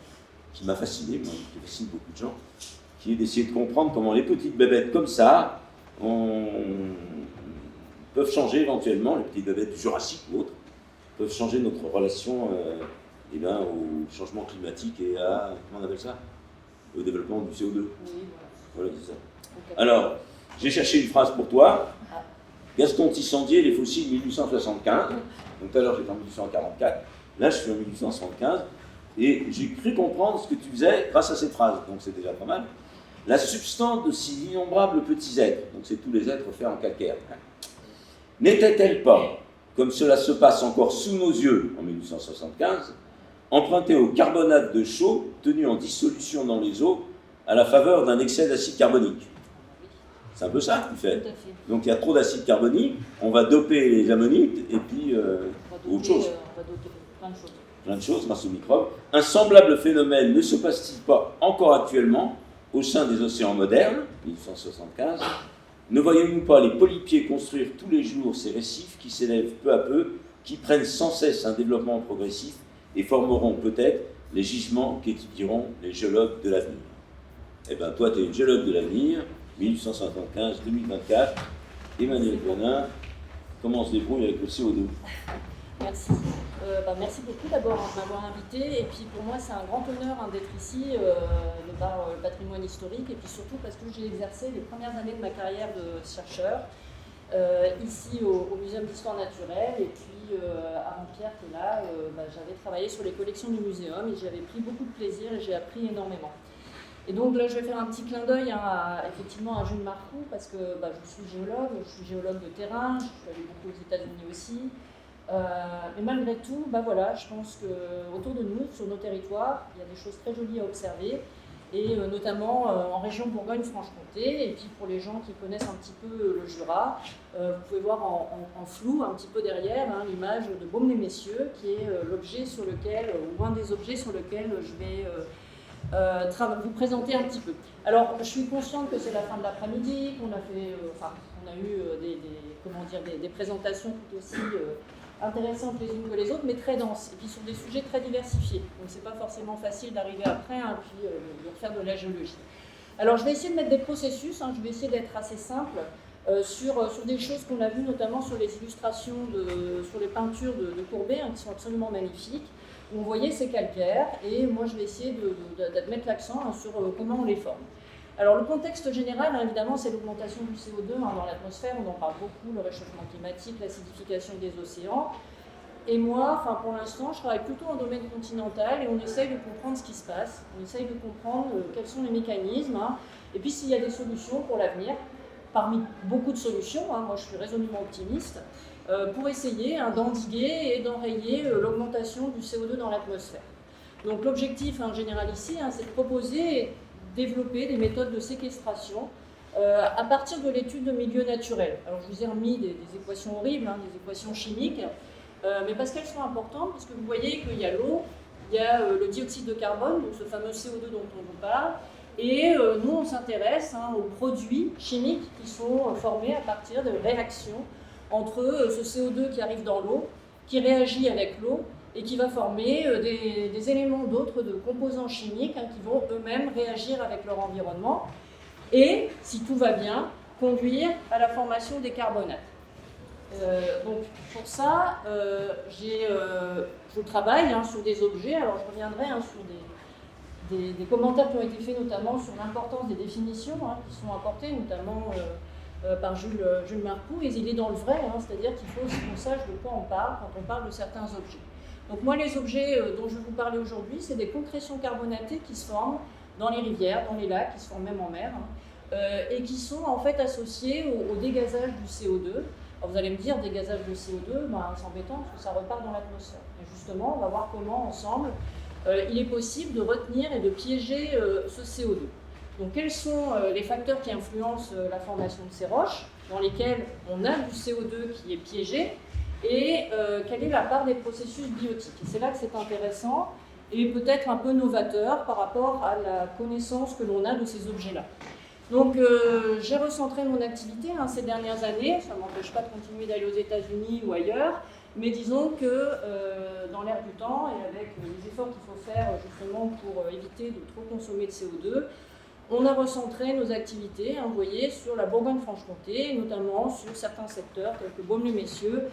qui m'a fasciné, moi, qui fascine beaucoup de gens, qui est d'essayer de comprendre comment les petites bébêtes comme ça peuvent changer éventuellement, les petites bébêtes du Jurassique ou autres, peuvent changer notre relation au changement climatique et à, comment on appelle ça, au développement du CO2. Oui, voilà, c'est ça. Okay. Alors, j'ai cherché une phrase pour toi. Gaston Tissandier, les fossiles 1875. Donc tout à l'heure j'étais en 1844, là je suis en 1875, et j'ai cru comprendre ce que tu faisais grâce à cette phrase, donc c'est déjà pas mal. La substance de si innombrables petits êtres, donc c'est tous les êtres faits en calcaire, n'était-elle pas, comme cela se passe encore sous nos yeux en 1875, empruntée au carbonate de chaux tenu en dissolution dans les eaux à la faveur d'un excès d'acide carbonique? C'est un peu ça que tu fais. Donc il y a trop d'acide carbonique, on va doper les ammonites et puis autre chose. On va doper plein de choses. Plein de choses grâce aux microbes. Un semblable phénomène ne se passe-t-il pas encore actuellement au sein des océans modernes, 1875? Ne voyons-nous pas les polypiers construire tous les jours ces récifs qui s'élèvent peu à peu, qui prennent sans cesse un développement progressif et formeront peut-être les gisements qu'étudieront les géologues de l'avenir? Eh bien, toi, tu es une géologue de l'avenir. 1875-2024, Emmanuelle Bonin, comment on se débrouille avec le CO2? Merci. Merci beaucoup d'abord de m'avoir invité. Et puis pour moi, c'est un grand honneur d'être ici, de par le patrimoine historique, et puis surtout parce que j'ai exercé les premières années de ma carrière de chercheur ici au Muséum d'Histoire Naturelle. Et puis Armand-Pierre qui est là, j'avais travaillé sur les collections du muséum et j'avais pris beaucoup de plaisir et j'ai appris énormément. Et donc là, je vais faire un petit clin d'œil effectivement à Jules Marcoux, parce que je suis géologue de terrain, je suis allée beaucoup aux États-Unis aussi. Mais malgré tout, je pense qu'autour de nous, sur nos territoires, il y a des choses très jolies à observer, et notamment en région Bourgogne-Franche-Comté. Et puis pour les gens qui connaissent un petit peu le Jura, vous pouvez voir en flou, un petit peu derrière, l'image de Baume-les-Messieurs, qui est l'objet sur lequel, ou un des objets sur lesquels je vais vous présenter un petit peu. Alors, je suis consciente que c'est la fin de l'après-midi, qu'on a fait, on a eu des présentations tout aussi intéressantes les unes que les autres, mais très denses, et puis sur des sujets très diversifiés. Donc, c'est pas forcément facile d'arriver après, puis de refaire de la géologie. Alors, je vais essayer de mettre des processus, je vais essayer d'être assez simple sur des choses qu'on a vues, notamment sur les illustrations, sur les peintures de Courbet, qui sont absolument magnifiques. Vous voyez ces calcaires, et moi je vais essayer de mettre l'accent sur comment on les forme. Alors le contexte général, évidemment, c'est l'augmentation du CO2 dans l'atmosphère, on en parle beaucoup, le réchauffement climatique, l'acidification des océans. Et moi, pour l'instant, je travaille plutôt en domaine continental, et on essaye de comprendre ce qui se passe, on essaye de comprendre quels sont les mécanismes, et puis s'il y a des solutions pour l'avenir, parmi beaucoup de solutions, moi je suis résolument optimiste, pour essayer d'endiguer et d'enrayer l'augmentation du CO2 dans l'atmosphère. Donc l'objectif en général ici, c'est de proposer et développer des méthodes de séquestration à partir de l'étude de milieux naturels. Alors je vous ai remis des équations horribles, des équations chimiques, mais parce qu'elles sont importantes, parce que vous voyez qu'il y a l'eau, il y a le dioxyde de carbone, donc ce fameux CO2 dont on vous parle, et nous on s'intéresse aux produits chimiques qui sont formés à partir de réactions entre ce CO2 qui arrive dans l'eau, qui réagit avec l'eau et qui va former des éléments d'autres, de composants chimiques qui vont eux-mêmes réagir avec leur environnement et, si tout va bien, conduire à la formation des carbonates. Donc pour ça, je travaille sur des objets, alors je reviendrai sur des commentaires qui ont été faits notamment sur l'importance des définitions qui sont apportées, notamment par Jules Marcoux, et il est dans le vrai, c'est-à-dire qu'il faut aussi qu'on sache de quoi on parle quand on parle de certains objets. Donc moi, les objets dont je vais vous parler aujourd'hui, c'est des concrétions carbonatées qui se forment dans les rivières, dans les lacs, qui se forment même en mer, et qui sont en fait associés au dégazage du CO2. Alors vous allez me dire, dégazage de CO2, c'est embêtant parce que ça repart dans l'atmosphère. Et justement, on va voir comment ensemble il est possible de retenir et de piéger ce CO2. Donc quels sont les facteurs qui influencent la formation de ces roches, dans lesquelles on a du CO2 qui est piégé, et quelle est la part des processus biotiques. Et c'est là que c'est intéressant, et peut-être un peu novateur par rapport à la connaissance que l'on a de ces objets-là. Donc j'ai recentré mon activité ces dernières années, ça ne m'empêche pas de continuer d'aller aux États-Unis ou ailleurs, mais disons que dans l'air du temps et avec les efforts qu'il faut faire justement pour éviter de trop consommer de CO2, on a recentré nos activités, vous voyez, sur la Bourgogne-Franche-Comté, notamment sur certains secteurs tels que Baume-les-Messieurs,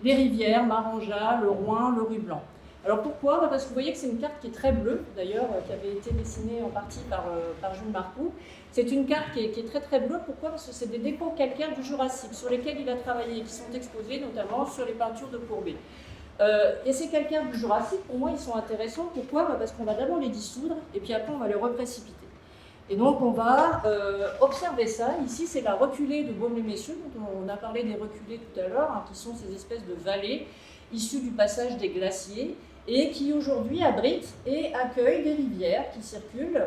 les rivières, Marangeat, le Roing, le Rue-Blanc. Alors pourquoi? Parce que vous voyez que c'est une carte qui est très bleue, d'ailleurs, qui avait été dessinée en partie par Jules Marcoux. C'est une carte qui est très très bleue. Pourquoi? Parce que c'est des dépôts calcaires du Jurassique sur lesquels il a travaillé, qui sont exposés notamment sur les peintures de Courbet. Et ces calcaires du Jurassique, pour moi, ils sont intéressants. Pourquoi? Parce qu'on va d'abord les dissoudre et puis après on va les reprécipiter. Et donc on va observer ça. Ici, c'est la reculée de Baume-les-Messieurs, dont on a parlé des reculées tout à l'heure, qui sont ces espèces de vallées issues du passage des glaciers et qui aujourd'hui abritent et accueillent des rivières qui circulent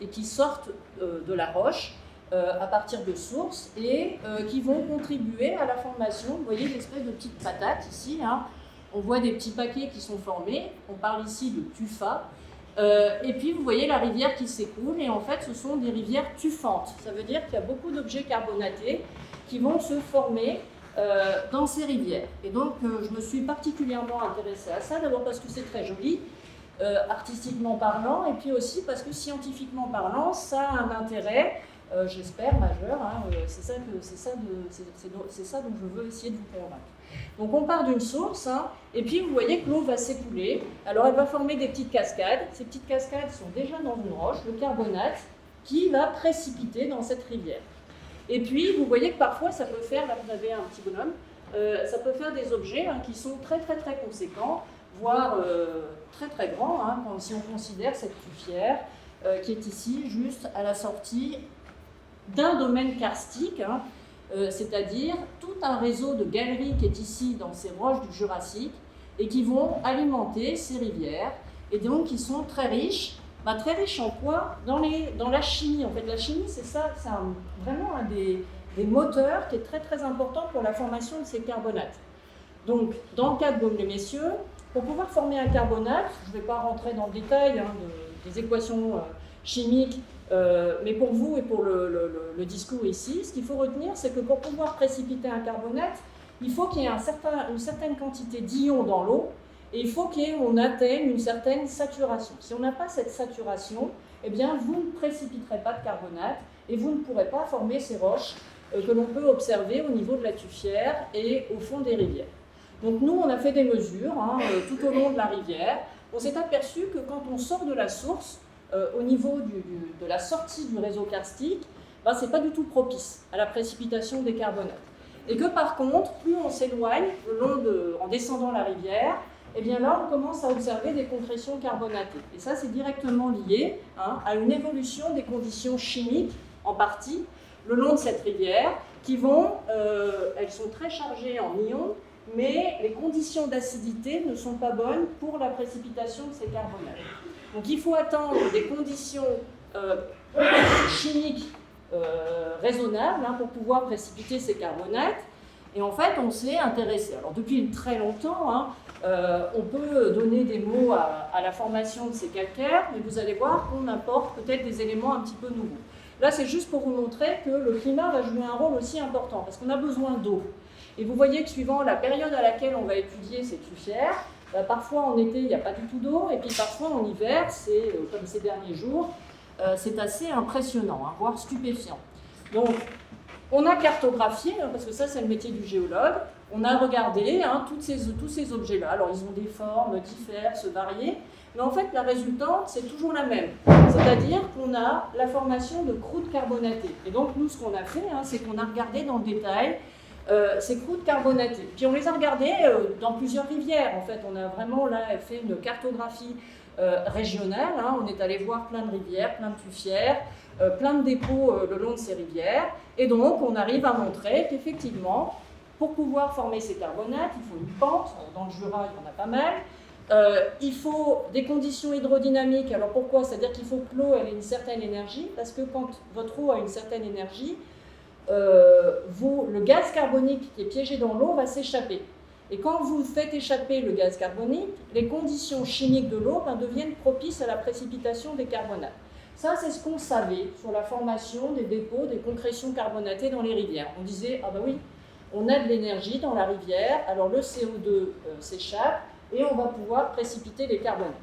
et qui sortent de la roche à partir de sources et qui vont contribuer à la formation, vous voyez, d'espèces de petites patates ici. On voit des petits paquets qui sont formés, on parle ici de tufa. Et puis vous voyez la rivière qui s'écoule et en fait ce sont des rivières tuffantes. Ça veut dire qu'il y a beaucoup d'objets carbonatés qui vont se former dans ces rivières. Et donc je me suis particulièrement intéressée à ça, d'abord parce que c'est très joli, artistiquement parlant, et puis aussi parce que scientifiquement parlant, ça a un intérêt, j'espère, majeur. C'est ça dont je veux essayer de vous convaincre. Donc on part d'une source, et puis vous voyez que l'eau va s'écouler. Alors elle va former des petites cascades. Ces petites cascades sont déjà dans une roche, le carbonate, qui va précipiter dans cette rivière. Et puis vous voyez que parfois ça peut faire, là vous avez un petit bonhomme, ça peut faire des objets qui sont très très très conséquents, voire très très grands, si on considère cette tufière qui est ici juste à la sortie d'un domaine karstique, c'est-à-dire tout un réseau de galeries qui est ici dans ces roches du Jurassique et qui vont alimenter ces rivières et donc qui sont très riches. Très riches en quoi? Dans la chimie. En fait, la chimie, c'est ça, c'est vraiment un des moteurs qui est très très important pour la formation de ces carbonates. Donc, dans le cas de Baume-les-Messieurs, pour pouvoir former un carbonate, je ne vais pas rentrer dans le détail des équations chimiques, mais pour vous et pour le discours ici, ce qu'il faut retenir, c'est que pour pouvoir précipiter un carbonate, il faut qu'il y ait une certaine quantité d'ions dans l'eau et il faut qu'on atteigne une certaine saturation. Si on n'a pas cette saturation, eh bien, vous ne précipiterez pas de carbonate et vous ne pourrez pas former ces roches que l'on peut observer au niveau de la tufière et au fond des rivières. Donc nous, on a fait des mesures tout au long de la rivière. On s'est aperçu que quand on sort de la source, au niveau de la sortie du réseau karstique, ce n'est pas du tout propice à la précipitation des carbonates. Et que par contre, plus on s'éloigne en descendant la rivière, et bien là, on commence à observer des concrétions carbonatées. Et ça, c'est directement lié à une évolution des conditions chimiques, en partie, le long de cette rivière, qui elles sont très chargées en ions, mais les conditions d'acidité ne sont pas bonnes pour la précipitation de ces carbonates. Donc il faut attendre des conditions chimiques raisonnables pour pouvoir précipiter ces carbonates. Et en fait, on s'est intéressé. Alors depuis très longtemps, on peut donner des mots à la formation de ces calcaires, mais vous allez voir qu'on apporte peut-être des éléments un petit peu nouveaux. Là, c'est juste pour vous montrer que le climat va jouer un rôle aussi important, parce qu'on a besoin d'eau. Et vous voyez que suivant la période à laquelle on va étudier ces tufières, parfois en été, il n'y a pas du tout d'eau, et puis parfois en hiver, c'est comme ces derniers jours, c'est assez impressionnant, voire stupéfiant. Donc, on a cartographié, parce que ça c'est le métier du géologue, on a regardé tous ces objets-là. Alors ils ont des formes diverses, variées, mais en fait la résultante c'est toujours la même. C'est-à-dire qu'on a la formation de croûtes carbonatées. Et donc nous ce qu'on a fait, c'est qu'on a regardé dans le détail ces croûtes carbonatées. Puis on les a regardées dans plusieurs rivières. En fait, on a vraiment là fait une cartographie régionale. On est allé voir plein de rivières, plein de tufières, plein de dépôts le long de ces rivières. Et donc, on arrive à montrer qu'effectivement, pour pouvoir former ces carbonates, il faut une pente. Dans le Jura, il y en a pas mal. Il faut des conditions hydrodynamiques. Alors pourquoi? C'est-à-dire qu'il faut que l'eau ait une certaine énergie, parce que quand votre eau a une certaine énergie, le gaz carbonique qui est piégé dans l'eau va s'échapper. Et quand vous faites échapper le gaz carbonique, les conditions chimiques de l'eau deviennent propices à la précipitation des carbonates. Ça, c'est ce qu'on savait sur la formation des dépôts, des concrétions carbonatées dans les rivières. On disait, ah ben oui, on a de l'énergie dans la rivière, alors le CO2 s'échappe et on va pouvoir précipiter les carbonates.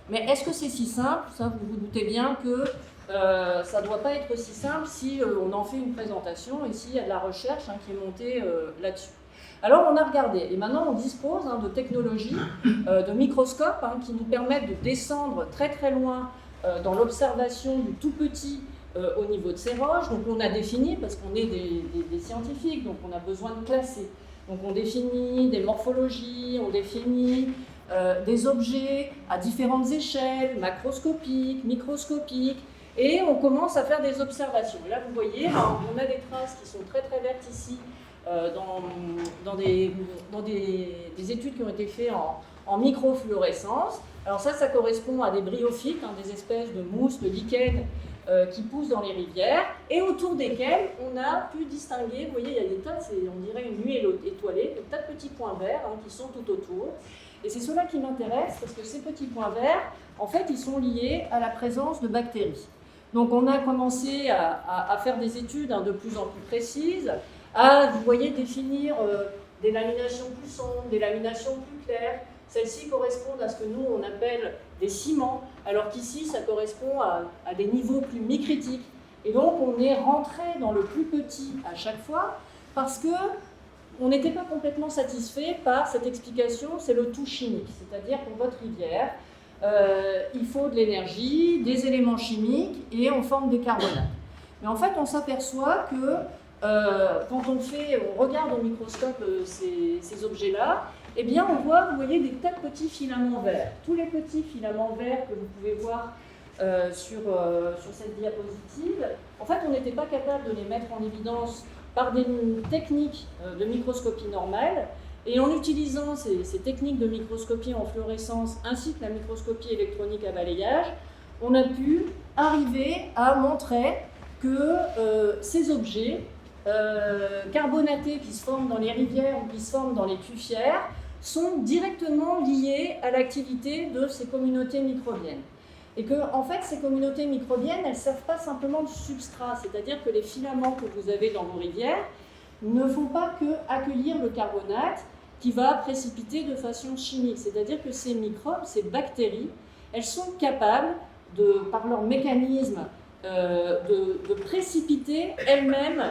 Mais est-ce que c'est si simple? Ça, vous vous doutez bien que ça ne doit pas être si simple si on en fait une présentation et s'il y a de la recherche qui est montée là-dessus. Alors on a regardé, et maintenant on dispose de technologies, de microscopes qui nous permettent de descendre très très loin dans l'observation du tout petit au niveau de ces roches. Donc on a défini, parce qu'on est des scientifiques, donc on a besoin de classer. Donc on définit des morphologies, on définit des objets à différentes échelles, macroscopiques, microscopiques, et on commence à faire des observations. Et là vous voyez, on a des traces qui sont très très vertes ici, dans des études qui ont été faites en microfluorescence. Alors ça correspond à des bryophytes, des espèces de mousses, de lichens qui poussent dans les rivières, et autour desquels on a pu distinguer, vous voyez, il y a des tas, on dirait une nuée étoilée, des tas de petits points verts qui sont tout autour. Et c'est cela qui m'intéresse, parce que ces petits points verts, en fait, ils sont liés à la présence de bactéries. Donc on a commencé à faire des études de plus en plus précises, à, vous voyez, définir des laminations plus sombres, des laminations plus claires. Celles-ci correspondent à ce que nous, on appelle des ciments, alors qu'ici, ça correspond à des niveaux plus mi-critiques. Et donc, on est rentré dans le plus petit à chaque fois, parce que on n'était pas complètement satisfait par cette explication, c'est le tout chimique. C'est-à-dire pour votre rivière, il faut de l'énergie, des éléments chimiques, et on forme des carbonates. Mais en fait, on s'aperçoit que quand on regarde au microscope ces objets-là, eh bien, on voit, vous voyez, des tas de petits filaments verts. Tous les petits filaments verts que vous pouvez voir sur cette diapositive, en fait, on n'était pas capable de les mettre en évidence par des techniques de microscopie normale. Et en utilisant ces techniques de microscopie en fluorescence ainsi que la microscopie électronique à balayage, on a pu arriver à montrer que ces objets carbonatés qui se forment dans les rivières ou qui se forment dans les tufières sont directement liés à l'activité de ces communautés microbiennes. Et que, en fait, ces communautés microbiennes, elles ne servent pas simplement de substrat, c'est-à-dire que les filaments que vous avez dans vos rivières ne font pas que accueillir le carbonate qui va précipiter de façon chimique. C'est-à-dire que ces microbes, ces bactéries, elles sont capables, par leur mécanisme, de précipiter elles-mêmes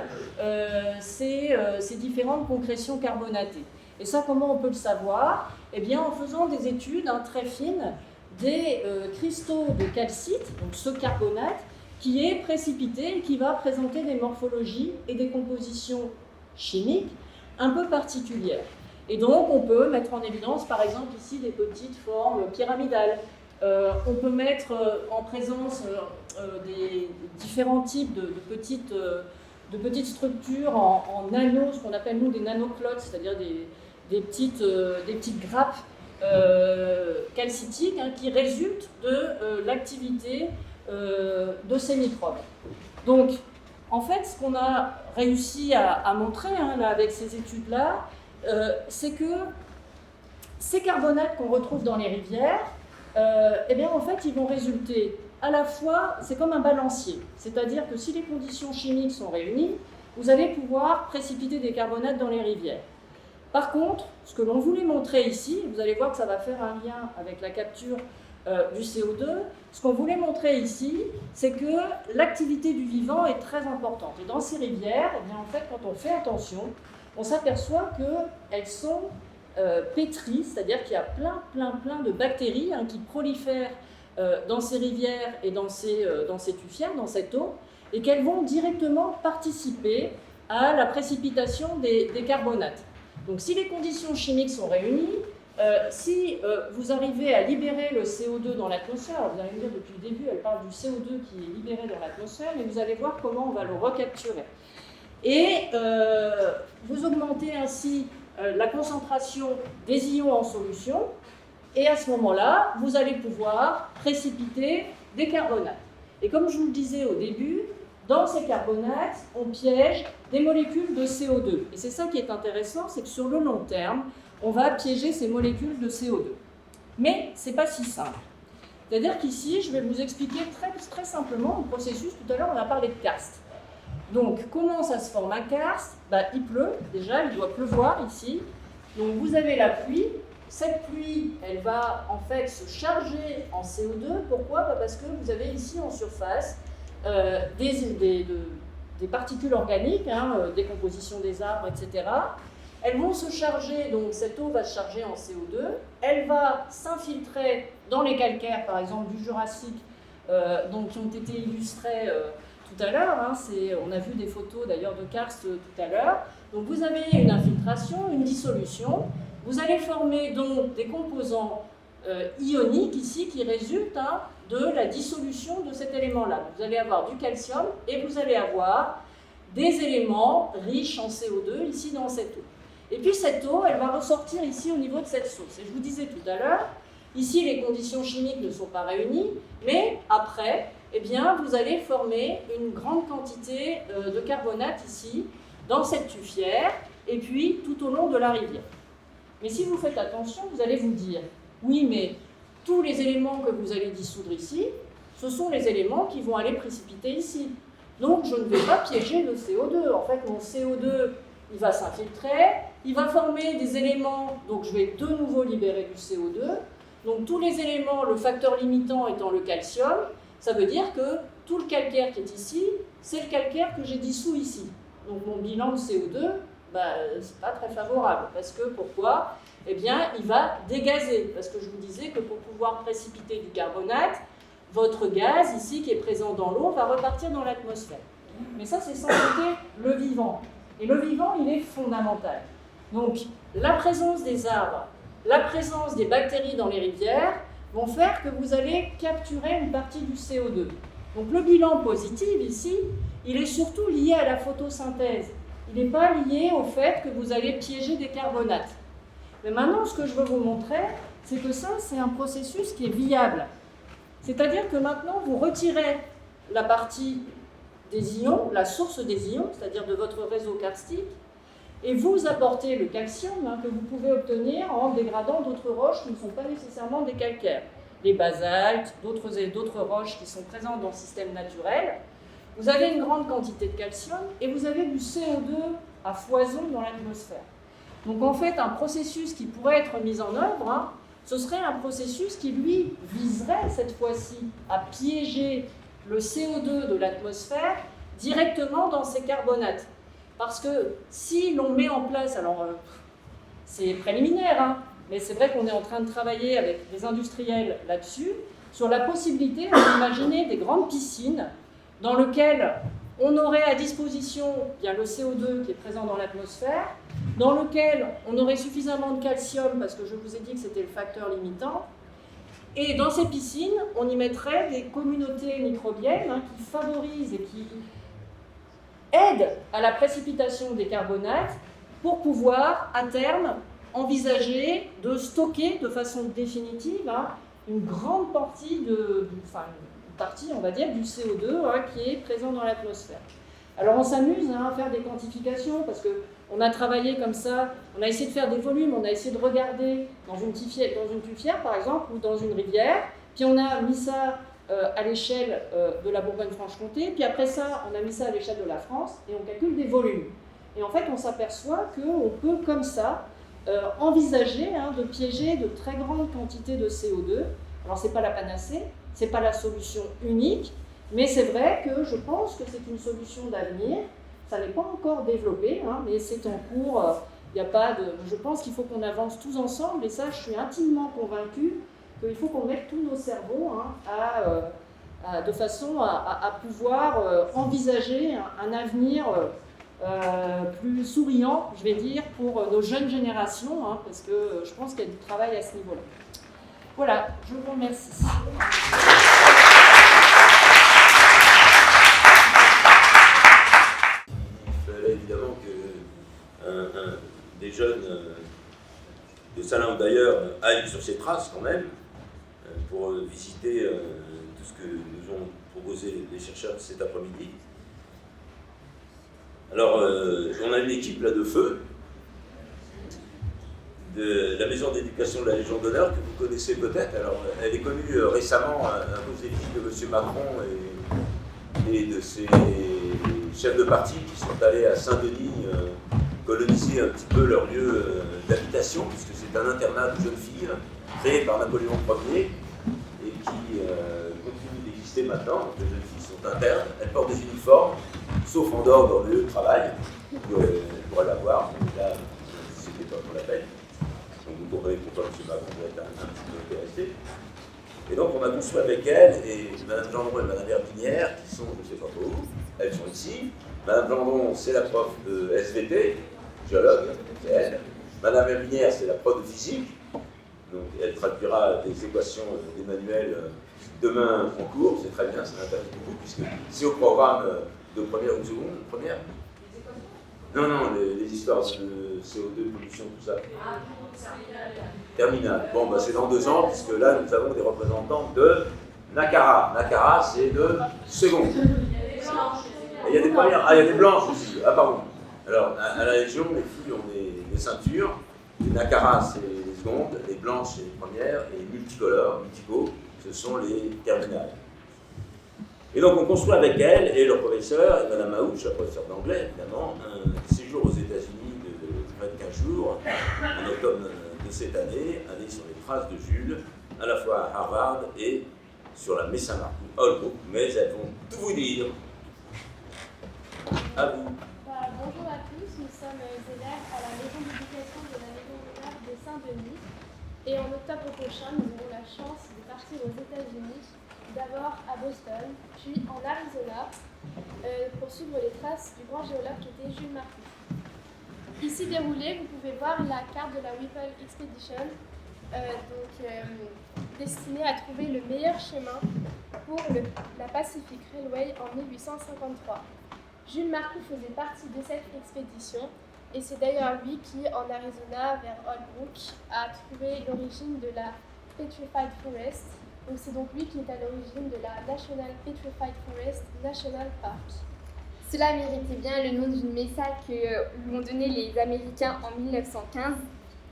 ces différentes concrétions carbonatées. Et ça, comment on peut le savoir? Eh bien, en faisant des études très fines des cristaux de calcite, donc ce carbonate, qui est précipité et qui va présenter des morphologies et des compositions chimiques un peu particulières. Et donc, on peut mettre en évidence, par exemple, ici, des petites formes pyramidales. On peut mettre en présence des différents types de petites structures en nanos, ce qu'on appelle nous des nanoclottes, c'est-à-dire des petites grappes calcitiques qui résultent de l'activité de ces microbes. Donc, en fait, ce qu'on a réussi à montrer là, avec ces études-là, c'est que ces carbonates qu'on retrouve dans les rivières, eh bien, en fait, ils vont résulter à la fois, c'est comme un balancier, c'est-à-dire que si les conditions chimiques sont réunies, vous allez pouvoir précipiter des carbonates dans les rivières. Par contre, ce que l'on voulait montrer ici, vous allez voir que ça va faire un lien avec la capture du CO2, ce qu'on voulait montrer ici, c'est que l'activité du vivant est très importante. Et dans ces rivières, eh bien, en fait, quand on fait attention, on s'aperçoit qu'elles sont pétries, c'est-à-dire qu'il y a plein de bactéries qui prolifèrent dans ces rivières et dans ces tufières, dans cette eau, et qu'elles vont directement participer à la précipitation des carbonates. Donc si les conditions chimiques sont réunies, si vous arrivez à libérer le CO2 dans l'atmosphère, alors vous allez me dire depuis le début, elle parle du CO2 qui est libéré dans l'atmosphère, mais vous allez voir comment on va le recapturer. Et vous augmentez ainsi la concentration des ions en solution, et à ce moment-là, vous allez pouvoir précipiter des carbonates. Et comme je vous le disais au début, dans ces carbonates, on piège des molécules de CO2. Et c'est ça qui est intéressant, c'est que sur le long terme, on va piéger ces molécules de CO2. Mais ce n'est pas si simple. C'est-à-dire qu'ici, je vais vous expliquer très simplement le processus. Tout à l'heure, on a parlé de karst. Donc, comment ça se forme un karst? Il pleut, déjà, il doit pleuvoir ici. Donc, vous avez la pluie. Cette pluie, elle va en fait se charger en CO2. Pourquoi? Parce que vous avez ici en surface des particules organiques, décomposition des arbres, etc. Elles vont se charger, donc cette eau va se charger en CO2, elle va s'infiltrer dans les calcaires, par exemple du Jurassique, qui ont été illustrés tout à l'heure. On a vu des photos d'ailleurs de karst tout à l'heure. Donc vous avez une infiltration, une dissolution. Vous allez former donc des composants ioniques ici qui résultent de la dissolution de cet élément-là. Vous allez avoir du calcium et vous allez avoir des éléments riches en CO2 ici dans cette eau. Et puis cette eau, elle va ressortir ici au niveau de cette source. Et je vous disais tout à l'heure, ici les conditions chimiques ne sont pas réunies, mais après, vous allez former une grande quantité de carbonate ici, dans cette tuffière, et puis tout au long de la rivière. Mais si vous faites attention, vous allez vous dire, oui, mais tous les éléments que vous allez dissoudre ici, ce sont les éléments qui vont aller précipiter ici. Donc je ne vais pas piéger le CO2. En fait, mon CO2, il va s'infiltrer, il va former des éléments, donc je vais de nouveau libérer du CO2. Donc tous les éléments, le facteur limitant étant le calcium, ça veut dire que tout le calcaire qui est ici, c'est le calcaire que j'ai dissous ici. Donc mon bilan de CO2, c'est pas très favorable. Parce que pourquoi? Il va dégazer. Parce que je vous disais que pour pouvoir précipiter du carbonate, votre gaz ici qui est présent dans l'eau va repartir dans l'atmosphère. Mais ça, c'est sans compter le vivant. Et le vivant, il est fondamental. Donc la présence des arbres, la présence des bactéries dans les rivières vont faire que vous allez capturer une partie du CO2. Donc le bilan positif ici, il est surtout lié à la photosynthèse. Il n'est pas lié au fait que vous allez piéger des carbonates. Mais maintenant, ce que je veux vous montrer, c'est que ça, c'est un processus qui est viable. C'est-à-dire que maintenant, vous retirez la partie des ions, la source des ions, c'est-à-dire de votre réseau karstique, et vous apportez le calcium que vous pouvez obtenir en dégradant d'autres roches qui ne sont pas nécessairement des calcaires. Les basaltes, d'autres roches qui sont présentes dans le système naturel. Vous avez une grande quantité de calcium et vous avez du CO2 à foison dans l'atmosphère. Donc en fait, un processus qui pourrait être mis en œuvre, ce serait un processus qui, lui, viserait cette fois-ci à piéger le CO2 de l'atmosphère directement dans ces carbonates. Parce que si l'on met en place, alors c'est préliminaire, mais c'est vrai qu'on est en train de travailler avec des industriels là-dessus, sur la possibilité d'imaginer des grandes piscines dans lesquelles on aurait à disposition le CO2 qui est présent dans l'atmosphère, dans lequel on aurait suffisamment de calcium, parce que je vous ai dit que c'était le facteur limitant, et dans ces piscines, on y mettrait des communautés microbiennes qui favorisent et qui aident à la précipitation des carbonates pour pouvoir, à terme, envisager de stocker de façon définitive une grande partie on va dire, du CO2 qui est présent dans l'atmosphère. Alors on s'amuse à faire des quantifications parce qu'on a travaillé comme ça, on a essayé de faire des volumes, on a essayé de regarder dans une tuffière par exemple ou dans une rivière, puis on a mis ça à l'échelle de la Bourgogne-Franche-Comté, puis après ça on a mis ça à l'échelle de la France et on calcule des volumes. Et en fait on s'aperçoit qu'on peut comme ça envisager de piéger de très grandes quantités de CO2. Alors c'est pas la panacée, c'est pas la solution unique, mais c'est vrai que je pense que c'est une solution d'avenir. Ça n'est pas encore développé, mais c'est en cours. Je pense qu'il faut qu'on avance tous ensemble, et ça, je suis intimement convaincue qu'il faut qu'on mette tous nos cerveaux de façon à pouvoir envisager un avenir plus souriant, je vais dire, pour nos jeunes générations, parce que je pense qu'il y a du travail à ce niveau-là. Voilà, je vous remercie. Il fallait évidemment que des jeunes de Salins ou d'ailleurs aillent sur ces traces quand même pour visiter tout ce que nous ont proposé les chercheurs cet après-midi. Alors, on a une équipe là de feu, de la maison d'éducation de la Légion d'honneur, que vous connaissez peut-être. Alors, elle est connue récemment à cause des visites de M. Macron et de ses chefs de parti qui sont allés à Saint-Denis coloniser un petit peu leur lieu d'habitation, puisque c'est un internat de jeunes filles créé par Napoléon Ier et qui continue d'exister maintenant. Donc, les jeunes filles sont internes, elles portent des uniformes, sauf en dehors dans le lieu de travail. Vous pourrez la voir, mais là, c'était pas pour la peine. Donc vous comprenez pourquoi M. Macron doit être un petit peu intéressé. Et donc on a construit avec elle, et Mme Gendron et Mme Herbinière, qui sont, je ne sais pas où, elles sont ici. Mme Gendron, c'est la prof de SVT, géologue, c'est elle. Mme Herbinière, c'est la prof de physique. Donc elle traduira des équations d'Emmanuel demain en cours, c'est très bien, ça m'intéresse beaucoup, puisque c'est au programme de première ou seconde, première. Non, les histoires de CO2, pollution, tout ça. Terminale. Bon, bah, c'est dans 2 ans, puisque là, nous avons des représentants de Nakara. Nakara, c'est de seconde. Et il y a des premières. Ah, il y a des blanches aussi. Ah, pardon. Alors, à la Légion, les filles ont des ceintures. Les Nakara, c'est les secondes. Les blanches, c'est les premières. Et les multicolores, multico, ce sont les terminales. Et donc on construit avec elle et le professeur, et Mme Maouch, la professeure d'anglais évidemment, un séjour aux États-Unis de 25 jours, en octobre de cette année, allé sur les traces de Jules, à la fois à Harvard et sur la Mesa Marcou Holbrook, mais elles vont tout vous dire. À vous. Bonjour à tous, nous sommes élèves à la maison d'éducation de la Légion d'honneur de Saint-Denis. Et en octobre prochain, nous aurons la chance de partir aux États-Unis, d'abord à Boston, puis en Arizona, pour suivre les traces du grand géologue qui était Jules Marcou. Ici déroulée, vous pouvez voir la carte de la Whipple Expedition, destinée à trouver le meilleur chemin pour la Pacific Railway en 1853. Jules Marcou faisait partie de cette expédition, et c'est d'ailleurs lui qui, en Arizona, vers Holbrook, a trouvé l'origine de la Petrified Forest. Donc c'est donc lui qui est à l'origine de la National Petrified Forest National Park. Cela méritait bien le nom d'une mesa que lui ont donné les Américains en 1915.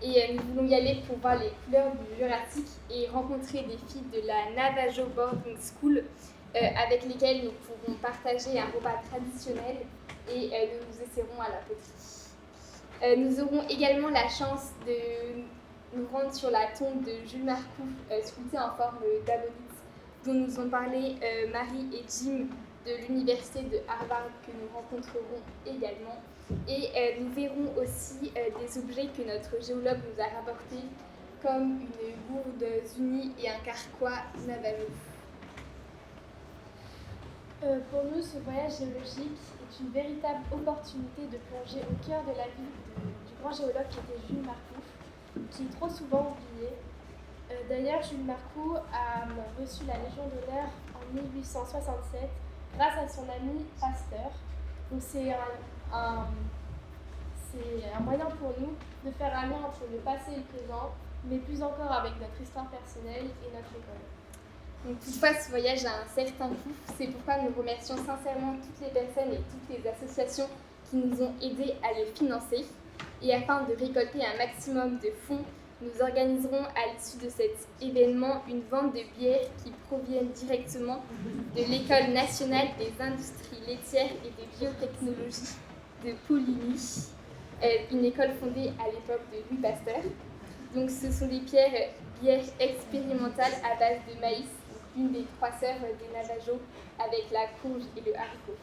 Et nous voulons y aller pour voir les couleurs du Jurassique et rencontrer des filles de la Navajo Boarding School avec lesquelles nous pourrons partager un repas traditionnel et nous nous essaierons à la poterie. Nous aurons également la chance de nous rendre sur la tombe de Jules Marcou, sculptée en forme d'ammonite, dont nous ont parlé Marie et Jim de l'université de Harvard que nous rencontrerons également. Et nous verrons aussi des objets que notre géologue nous a rapportés, comme une gourde unie et un carquois navajo. Pour nous, ce voyage géologique est une véritable opportunité de plonger au cœur de la vie du grand géologue qui était Jules Marcou, qui est trop souvent oublié. D'ailleurs, Jules Marcou a reçu la Légion d'honneur en 1867 grâce à son ami Pasteur. Donc c'est un moyen pour nous de faire un lien entre le passé et le présent, mais plus encore avec notre histoire personnelle et notre école. Donc, toutefois, ce voyage a un certain coût, c'est pourquoi nous remercions sincèrement toutes les personnes et toutes les associations qui nous ont aidés à le financer. Et afin de récolter un maximum de fonds, nous organiserons à l'issue de cet événement une vente de bières qui proviennent directement de l'École nationale des industries laitières et des biotechnologies de Poligny, une école fondée à l'époque de Louis Pasteur. Donc ce sont des bières expérimentales à base de maïs, une des 3 sœurs des Navajo avec la courge et le haricot.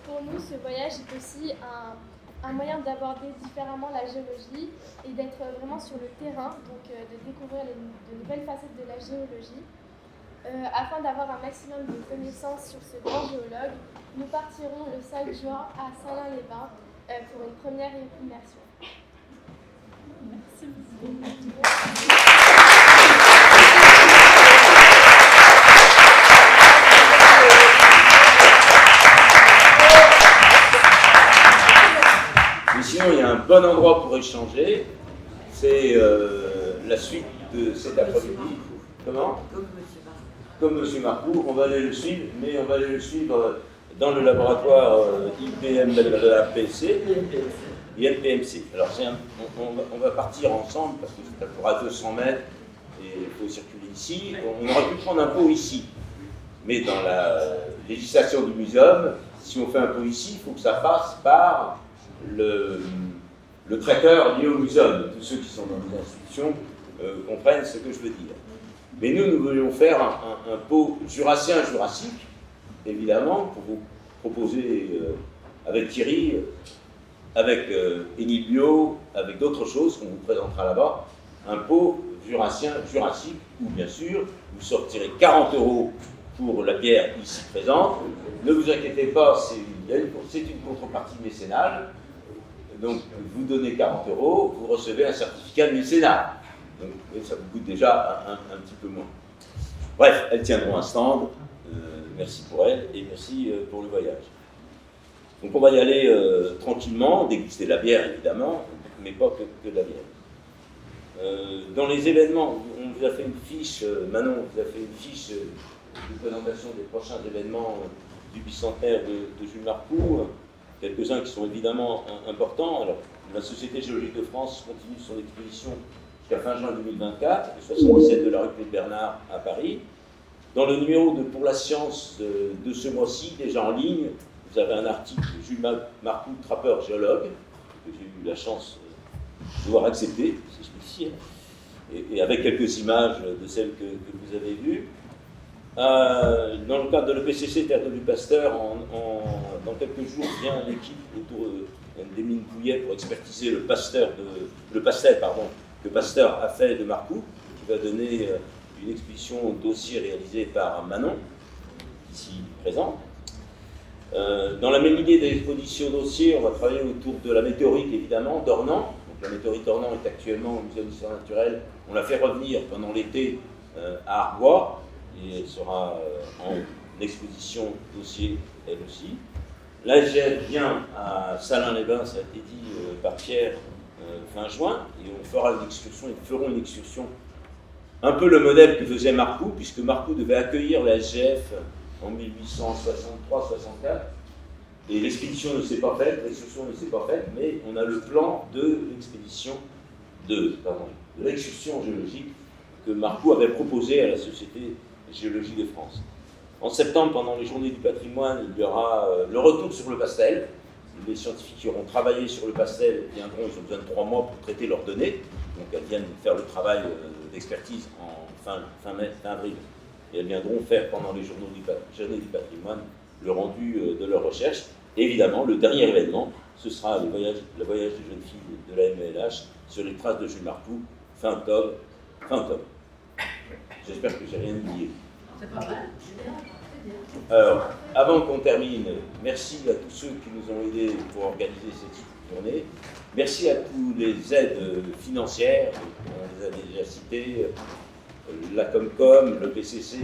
Pour nous, ce voyage est aussi un moyen d'aborder différemment la géologie et d'être vraiment sur le terrain, donc de découvrir de nouvelles facettes de la géologie. Afin d'avoir un maximum de connaissances sur ce grand géologue, nous partirons le 5 juin à Saint-Lin-les-Bains pour une première immersion. Merci beaucoup. Sinon, il y a un bon endroit pour échanger, c'est la suite de cet après-midi. Comment ? Comme M. Marcou, on va aller le suivre, mais on va aller le suivre dans le laboratoire IPM-PC et LPMC. Alors on va partir ensemble parce que ça fera 200 mètres et il faut circuler ici. On aurait pu prendre un pot ici, mais dans la législation du muséum, si on fait un pot ici, il faut que ça passe par le traiteur lié au muséum. Tous ceux qui sont dans les institutions comprennent ce que je veux dire. Mais nous voulions faire un pot jurassien-jurassique, évidemment, pour vous proposer avec Thierry, avec Émile Biot, avec d'autres choses qu'on vous présentera là-bas, un pot jurassien-jurassique où, bien sûr, vous sortirez 40 € pour la bière ici présente. Ne vous inquiétez pas, c'est une contrepartie mécénale. Donc, vous donnez 40 €, vous recevez un certificat de mécénat. Donc, ça vous coûte déjà un petit peu moins. Bref, elles tiendront un stand. Merci pour elles et merci pour le voyage. Donc, on va y aller tranquillement, déguster de la bière évidemment, mais pas que de la bière. Dans les événements, on vous a fait une fiche, Manon vous a fait une fiche de présentation des prochains événements du bicentenaire de Jules Marcoux, quelques-uns qui sont évidemment importants. Alors, la Société géologique de France continue son expédition jusqu'à fin juin 2024, le 77 de la rue Claude-Bernard à Paris. Dans le numéro de Pour la science de ce mois-ci, déjà en ligne, vous avez un article de Jules Marcoux, trappeur géologue, que j'ai eu la chance de voir accepter, c'est celui-ci, et avec quelques images de celles que vous avez vues. Dans le cadre de l'EPCC Terre de Louis Pasteur, dans quelques jours vient l'équipe autour d'Émile Pouillet pour expertiser le pastel que Pasteur a fait de Marcoux, qui va donner une exposition au dossier réalisée par Manon, ici présent. Dans la même idée de l'exposition dossier, on va travailler autour de la météorite évidemment, d'Ornans. Donc la météorite d'Ornans est actuellement au Muséum d'histoire naturelle. On l'a fait revenir pendant l'été à Arbois. Et elle sera en exposition dossier elle aussi. La SGF vient à Salins-les-Bains, ça a été dit par Pierre, fin juin, et on fera une excursion, ils feront une excursion, un peu le modèle que faisait Marcoux, puisque Marcoux devait accueillir la SGF en 1863-64, et l'expédition ne s'est pas faite, l'excursion ne s'est pas faite, mais on a le plan de l'expédition, de l'excursion géologique que Marcoux avait proposé à la Société Géologie de France. En septembre, pendant les Journées du patrimoine, il y aura le retour sur le pastel. Les scientifiques qui auront travaillé sur le pastel viendront, ils ont besoin de 3 mois pour traiter leurs données. Donc elles viennent faire le travail d'expertise en fin avril. Et elles viendront faire pendant les Journées du patrimoine le rendu de leur recherche. Et évidemment, le dernier événement, ce sera le voyage des jeunes filles de la MLH sur les traces de Jules Marcoux, fin octobre. J'espère que j'ai rien oublié. C'est pas mal. Alors, avant qu'on termine, merci à tous ceux qui nous ont aidés pour organiser cette journée. Merci à tous les aides financières, on les a déjà citées, la Comcom, le PCC,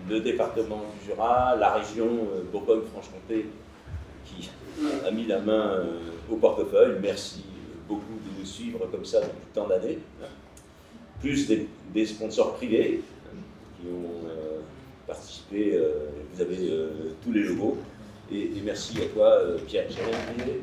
le département du Jura, la région Bourgogne-Franche-Comté qui a mis la main au portefeuille. Merci beaucoup de nous suivre comme ça depuis tant d'années. Plus des sponsors privés qui ont participé, vous avez tous les logos, et merci à toi Pierre, j'ai rien oublié.